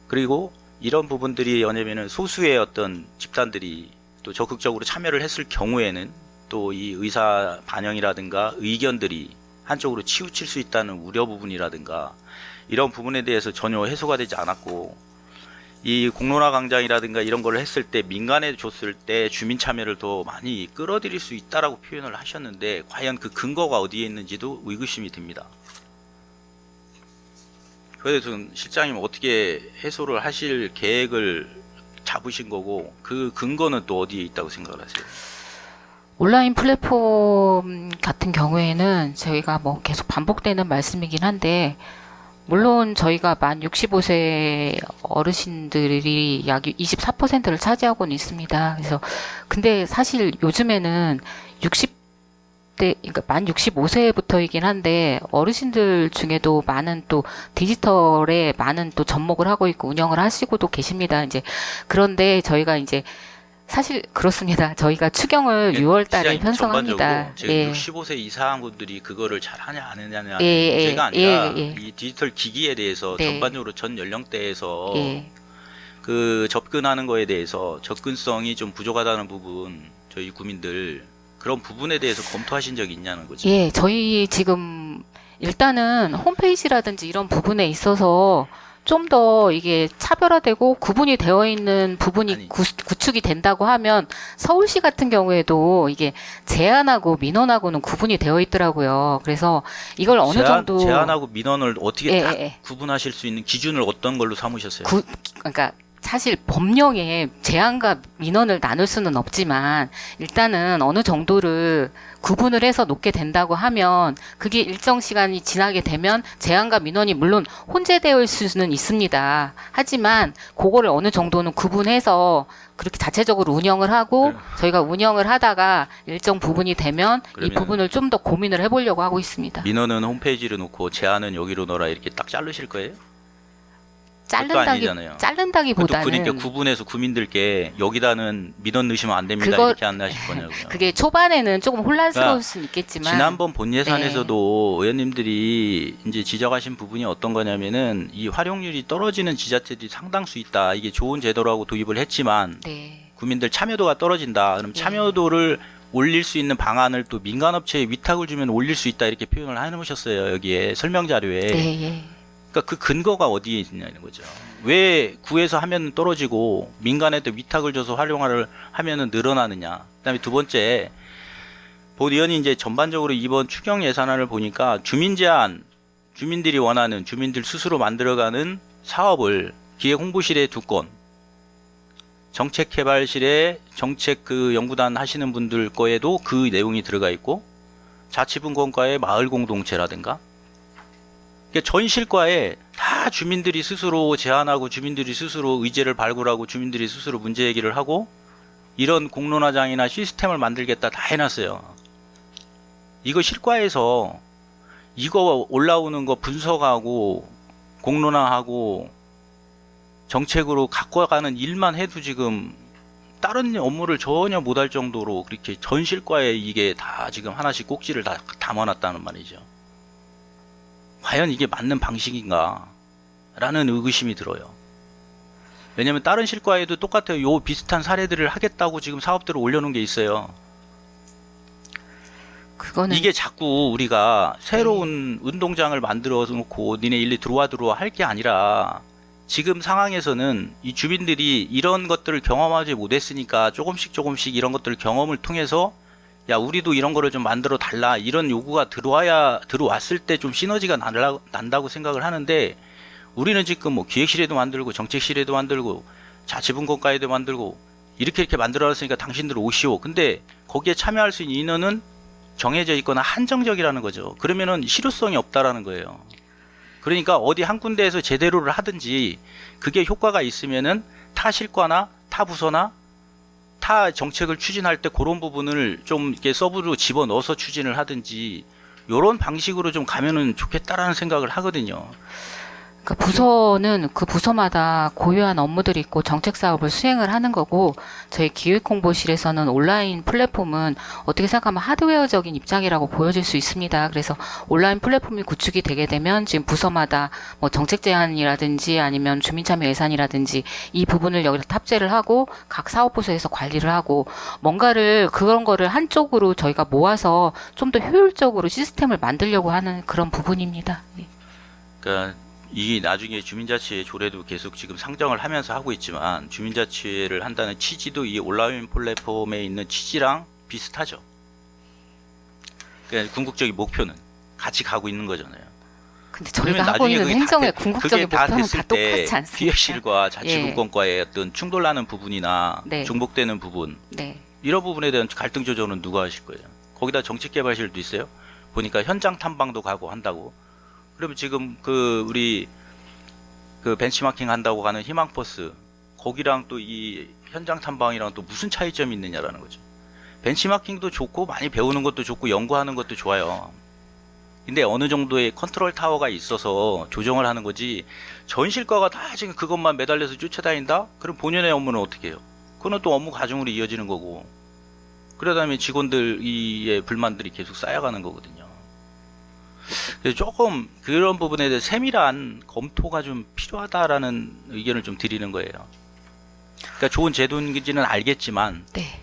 Speaker 1: 그리고 이런 부분들이 왜냐면은 소수의 어떤 집단들이 또 적극적으로 참여를 했을 경우에는 또 이 의사 반영이라든가 의견들이 한쪽으로 치우칠 수 있다는 우려 부분이라든가 이런 부분에 대해서 전혀 해소가 되지 않았고, 이 공론화 광장이라든가 이런 걸 했을 때 민간에 줬을 때 주민 참여를 더 많이 끌어들일 수 있다라고 표현을 하셨는데 과연 그 근거가 어디에 있는지도 의구심이 듭니다. 그래서 실장님 어떻게 해소를 하실 계획을 잡으신 거고 그 근거는 또 어디에 있다고 생각을 하세요?
Speaker 2: 온라인 플랫폼 같은 경우에는 저희가 뭐 계속 반복되는 말씀이긴 한데, 물론 저희가 만 65세 어르신들이 약 24%를 차지하고는 있습니다. 그래서 근데 사실 요즘에는 60대, 그러니까 만 65세부터이긴 한데 어르신들 중에도 많은 또 디지털에 많은 또 접목을 하고 있고 운영을 하시고도 계십니다. 이제 그런데 저희가 이제 사실 그렇습니다. 저희가 추경을 6월 달에
Speaker 1: 시장님,
Speaker 2: 편성합니다.
Speaker 1: 전반적으로 지금
Speaker 2: 예.
Speaker 1: 65세 이상 분들이 그거를 잘 하냐 안 하냐는
Speaker 2: 예,
Speaker 1: 문제가
Speaker 2: 예,
Speaker 1: 아니라
Speaker 2: 예.
Speaker 1: 이 디지털 기기에 대해서
Speaker 2: 네.
Speaker 1: 전반적으로 전 연령대에서
Speaker 2: 예.
Speaker 1: 그 접근하는 거에 대해서 접근성이 좀 부족하다는 부분, 저희 구민들 그런 부분에 대해서 검토하신 적이 있냐는 거죠.
Speaker 2: 예, 저희 지금 일단은 홈페이지라든지 이런 부분에 있어서 좀 더 이게 차별화되고 구분이 되어 있는 부분이
Speaker 1: 아니.
Speaker 2: 구축이 된다고 하면 서울시 같은 경우에도 이게 제한하고 민원하고는 구분이 되어 있더라고요. 그래서 이걸 어느 정도
Speaker 1: 제한하고 민원을 어떻게
Speaker 2: 예,
Speaker 1: 딱
Speaker 2: 예, 예.
Speaker 1: 구분하실 수 있는 기준을 어떤 걸로 삼으셨어요?
Speaker 2: 그러니까 사실 법령에 제한과 민원을 나눌 수는 없지만 일단은 어느 정도를 구분을 해서 놓게 된다고 하면 그게 일정 시간이 지나게 되면 제한과 민원이 물론 혼재되어 있을 수는 있습니다. 하지만 그거를 어느 정도는 구분해서 그렇게 자체적으로 운영을 하고
Speaker 1: 그래.
Speaker 2: 저희가 운영을 하다가 일정 부분이 되면 이
Speaker 1: 그러면
Speaker 2: 부분을 좀 더 고민을 해보려고 하고 있습니다.
Speaker 1: 민원은 홈페이지로 놓고 제한은 여기로 넣어라 이렇게 딱 자르실 거예요? 그것도 아니잖아요. 그것도
Speaker 2: 자른다기보다는
Speaker 1: 그러니까 구분해서 구민들께 여기다는 민원 넣으시면 안 됩니다
Speaker 2: 그거-
Speaker 1: 이렇게 안 하실 거냐고요.
Speaker 2: 그게 초반에는 조금 혼란스러울
Speaker 1: 그러니까
Speaker 2: 수는 있겠지만
Speaker 1: 지난번 본 예산에서도 의원님들이 이제 지적하신 부분이 어떤 거냐면은 이 활용률이 떨어지는 지자체들이 상당수 있다. 이게 좋은 제도라고 도입을 했지만
Speaker 2: 네.
Speaker 1: 구민들 참여도가 떨어진다. 그럼
Speaker 2: 네.
Speaker 1: 참여도를 올릴 수 있는 방안을 또 민간업체에 위탁을 주면 올릴 수 있다 이렇게 표현을 해놓으셨어요. 여기에 설명 자료에.
Speaker 2: 네, 예.
Speaker 1: 그러니까 그 근거가 어디에 있냐는 거죠. 왜 구에서 하면 떨어지고 민간에도 위탁을 줘서 활용을 하면은 늘어나느냐. 그다음에 두 번째, 본 의원이 이제 전반적으로 이번 추경 예산안을 보니까 주민 제한, 주민들이 원하는 주민들 스스로 만들어가는 사업을 기획 홍보실에 두 건, 정책개발실에 정책 그 연구단 하시는 분들 거에도 그 내용이 들어가 있고, 자치분권과의 마을 공동체라든가. 그러니까 전 실과에 다 주민들이 스스로 제안하고 주민들이 스스로 의제를 발굴하고 주민들이 스스로 문제 제기를 하고 이런 공론화장이나 시스템을 만들겠다 다 해놨어요. 이거 실과에서 이거 올라오는 거 분석하고 공론화하고 정책으로 갖고 가는 일만 해도 지금 다른 업무를 전혀 못할 정도로 그렇게 전 실과에 이게 다 지금 하나씩 꼭지를 다 담아놨다는 말이죠. 과연 이게 맞는 방식인가? 라는 의구심이 들어요. 왜냐면 다른 실과에도 똑같아요. 요 비슷한 사례들을 하겠다고 지금 사업들을 올려놓은 게 있어요.
Speaker 2: 그거는
Speaker 1: 이게 자꾸 우리가 새로운 운동장을 만들어 놓고 니네 일리 들어와 할 게 아니라 지금 상황에서는 이 주민들이 이런 것들을 경험하지 못했으니까 조금씩 이런 것들을 경험을 통해서 야, 우리도 이런 거를 좀 만들어 달라, 이런 요구가 들어왔을 때 좀 시너지가 난다고 생각을 하는데, 우리는 지금 뭐 기획실에도 만들고 정책실에도 만들고 자치분권과에도 만들고 이렇게 만들어놨으니까 당신들 오시오. 근데 거기에 참여할 수 있는 인원은 정해져 있거나 한정적이라는 거죠. 그러면은 실효성이 없다라는 거예요. 그러니까 어디 한 군데에서 제대로를 하든지 그게 효과가 있으면은 타 실과나 타 부서나 타 정책을 추진할 때 그런 부분을 좀 이렇게 서브로 집어넣어서 추진을 하든지 이런 방식으로 좀 가면은 좋겠다라는 생각을 하거든요.
Speaker 2: 그 부서는 그 부서마다 고유한 온무들이 있고 정책 사업을 수행을 하는 거고, 저희 기획홍보실에서는 온라인 플랫폼은 어떻게 생각하면 하드웨어적인 입장이라고 보여질 수 있습니다. 그래서 온라인 플랫폼이 구축이 되게 되면 지금 부서마다 뭐 정책 제안이라든지 아니면 주민참여 예산이라든지 이 부분을 여기다 탑재를 하고 각 사업부서에서 관리를 하고, 뭔가를 그런 거를 한쪽으로 저희가 모아서 좀 더 효율적으로 시스템을 만들려고 하는 그런 부분입니다. 네.
Speaker 1: 그러니까 이 나중에 주민자치회 조례도 계속 지금 상정을 하면서 하고 있지만, 주민자치회를 한다는 취지도 이 온라인 플랫폼에 있는 취지랑 비슷하죠. 그러니까 궁극적인 목표는 같이 가고 있는 거잖아요.
Speaker 2: 근데
Speaker 1: 그러면
Speaker 2: 저희가 하고
Speaker 1: 나중에
Speaker 2: 있는
Speaker 1: 그게
Speaker 2: 행정의
Speaker 1: 다
Speaker 2: 궁극적인
Speaker 1: 그게 다
Speaker 2: 목표는
Speaker 1: 됐을
Speaker 2: 다
Speaker 1: 때
Speaker 2: 똑같지 않습니까?
Speaker 1: 기획실과 자치분권과의 어떤 충돌나는 부분이나
Speaker 2: 네.
Speaker 1: 중복되는 부분,
Speaker 2: 네.
Speaker 1: 이런 부분에 대한 갈등 조정은 누가 하실 거예요? 거기다 정책개발실도 있어요. 보니까 현장 탐방도 가고 한다고. 그러면 지금 우리 벤치마킹 한다고 가는 희망버스, 거기랑 또 이 현장 탐방이랑 또 무슨 차이점이 있느냐라는 거죠. 벤치마킹도 좋고 많이 배우는 것도 좋고 연구하는 것도 좋아요. 근데 어느 정도의 컨트롤 타워가 있어서 조정을 하는 거지, 전실과가 다 지금 그것만 매달려서 쫓아다닌다? 그럼 본연의 업무는 어떻게 해요? 그건 또 업무 과중으로 이어지는 거고, 그러다 보면 직원들의 불만들이 계속 쌓여가는 거거든요. 그래서 조금 그런 부분에 대해 세밀한 검토가 좀 필요하다라는 의견을 좀 드리는 거예요. 그러니까 좋은 제도인지는 알겠지만
Speaker 2: 네.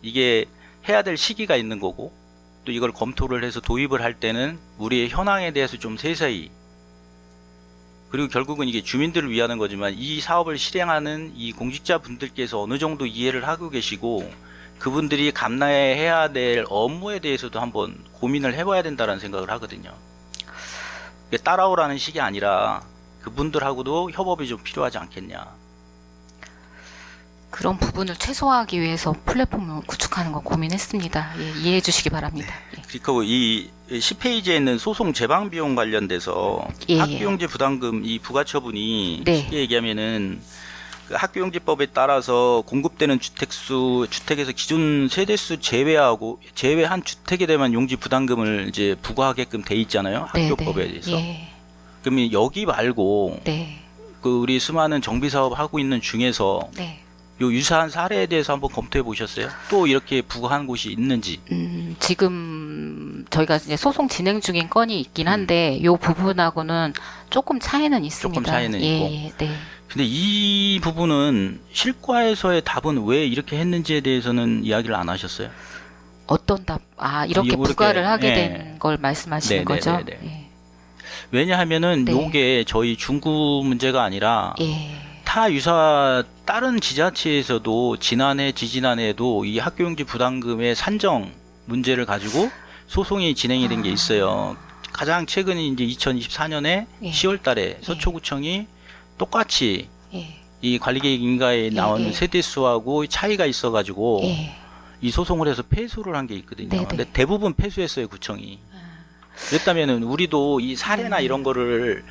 Speaker 1: 이게 해야 될 시기가 있는 거고, 또 이걸 검토를 해서 도입을 할 때는 우리의 현황에 대해서 좀 세세히, 그리고 결국은 이게 주민들을 위하는 거지만 이 사업을 실행하는 이 공직자분들께서 어느 정도 이해를 하고 계시고 그분들이 감당해야 될 업무에 대해서도 한번 고민을 해봐야 된다는 생각을 하거든요. 따라오라는 식이 아니라 그분들하고도 협업이 좀 필요하지 않겠냐.
Speaker 2: 그런 부분을 최소화하기 위해서 플랫폼을 구축하는 거 고민했습니다. 예, 이해해 주시기 바랍니다.
Speaker 1: 그리고 이 10페이지에 있는 소송 재방 비용 관련돼서
Speaker 2: 예, 예.
Speaker 1: 학교용지 부담금 이 부가처분이
Speaker 2: 네.
Speaker 1: 쉽게 얘기하면은 그 학교용지법에 따라서 공급되는 주택에서 기존 세대수 제외한 주택에 대한 용지 부담금을 이제 부과하게끔 돼 있잖아요.
Speaker 2: 네,
Speaker 1: 학교법에
Speaker 2: 네.
Speaker 1: 대해서.
Speaker 2: 예.
Speaker 1: 그러면 여기 말고
Speaker 2: 네.
Speaker 1: 그 우리 수많은 정비 사업 하고 있는 중에서
Speaker 2: 네.
Speaker 1: 요 유사한 사례에 대해서 한번 검토해 보셨어요? 또 이렇게 부과한 곳이 있는지.
Speaker 2: 지금 저희가 이제 소송 진행 중인 건이 있긴 한데 요 부분하고는 조금 차이는 있습니다.
Speaker 1: 조금 차이는
Speaker 2: 예,
Speaker 1: 있고.
Speaker 2: 예, 네.
Speaker 1: 근데 이 부분은 실과에서의 답은 왜 이렇게 했는지에 대해서는 이야기를 안 하셨어요?
Speaker 2: 어떤 답? 이렇게
Speaker 1: 이렇게,
Speaker 2: 부과를 하게
Speaker 1: 예.
Speaker 2: 된 걸 말씀하시는
Speaker 1: 네,
Speaker 2: 거죠?
Speaker 1: 네, 네, 네.
Speaker 2: 예.
Speaker 1: 왜냐하면은
Speaker 2: 네.
Speaker 1: 요게 저희 중구 문제가 아니라
Speaker 2: 예.
Speaker 1: 다른 지자체에서도 지난해, 지지난해에도 이 학교용지 부담금의 산정 문제를 가지고 소송이 진행이 된 게 있어요. 가장 최근에 이제 2024년에
Speaker 2: 예.
Speaker 1: 10월 달에 서초구청이 똑같이
Speaker 2: 예.
Speaker 1: 이 관리계획 인가에 나온
Speaker 2: 예.
Speaker 1: 세대수하고 차이가 있어가지고
Speaker 2: 예.
Speaker 1: 이 소송을 해서 패소를 한 게 있거든요.
Speaker 2: 네네.
Speaker 1: 근데 대부분 패소했어요, 구청이. 그랬다면은 우리도 이 사례나 이런 거를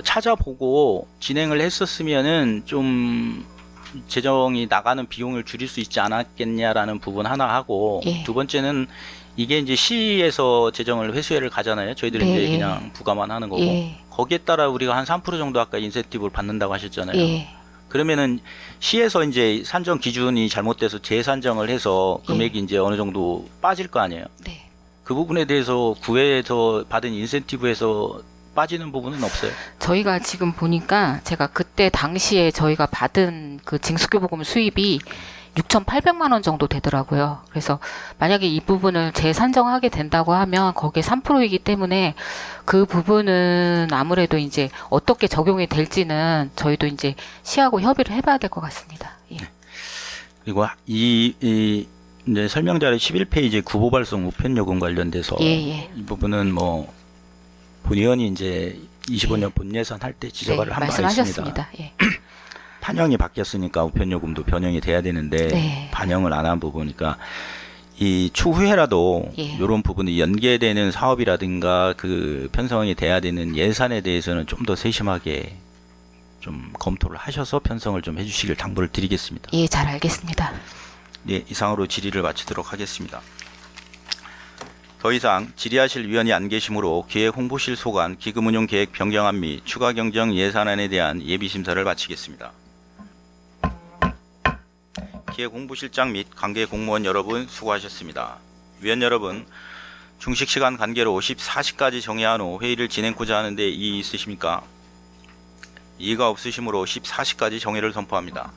Speaker 1: 찾아보고 진행을 했었으면은 좀 재정이 나가는 비용을 줄일 수 있지 않았겠냐라는 부분 하나 하고,
Speaker 2: 예.
Speaker 1: 두 번째는 이게 이제 시에서 재정을 회수회를 가잖아요. 저희들은
Speaker 2: 네,
Speaker 1: 이제
Speaker 2: 예.
Speaker 1: 그냥 부과만 하는 거고,
Speaker 2: 예.
Speaker 1: 거기에 따라 우리가 한 3% 정도 아까 인센티브를 받는다고 하셨잖아요.
Speaker 2: 예.
Speaker 1: 그러면은 시에서 이제 산정 기준이 잘못돼서 재산정을 해서 금액이
Speaker 2: 예.
Speaker 1: 이제 어느 정도 빠질 거 아니에요.
Speaker 2: 네.
Speaker 1: 그 부분에 대해서 구에서 받은 인센티브에서 빠지는 부분은 없어요.
Speaker 2: 저희가 지금 보니까 제가 그때 당시에 저희가 받은 그 징수교부금 수입이 6,800만 원 정도 되더라고요. 그래서 만약에 이 부분을 재산정하게 된다고 하면 거기에 3%이기 때문에 그 부분은 아무래도 이제 어떻게 적용이 될지는 저희도 이제 시하고 협의를 해봐야 될 것 같습니다. 예.
Speaker 1: 그리고 이제 설명자의 11페이지 구보 발송 우편 요금 관련돼서
Speaker 2: 예.
Speaker 1: 이 부분은 뭐 본의원이 이제 25년 본 예산 할 때 지적을 한 바 있습니다.
Speaker 2: 말씀하셨습니다. 예.
Speaker 1: 판형이 바뀌었으니까 우편 요금도 변형이 돼야 되는데
Speaker 2: 네.
Speaker 1: 반영을 안 한 부분이니까 이 추후에라도
Speaker 2: 예.
Speaker 1: 이런 부분이 연계되는 사업이라든가 그 편성이 돼야 되는 예산에 대해서는 좀 더 세심하게 좀 검토를 하셔서 편성을 좀 해주시길 당부를 드리겠습니다.
Speaker 2: 예, 잘 알겠습니다.
Speaker 1: 네, 이상으로 질의를 마치도록 하겠습니다. 더 이상 질의하실 위원이 안 계시므로 기획홍보실 소관 기금운용 계획 변경안 및 추가 경정 예산안에 대한 예비심사를 마치겠습니다. 기획홍보실장 및 관계 공무원 여러분 수고하셨습니다. 위원 여러분, 중식시간 관계로 14시까지 정해한 후 회의를 진행코자 하는데 이의 있으십니까? 이의가 없으시므로 14시까지 정회를 선포합니다.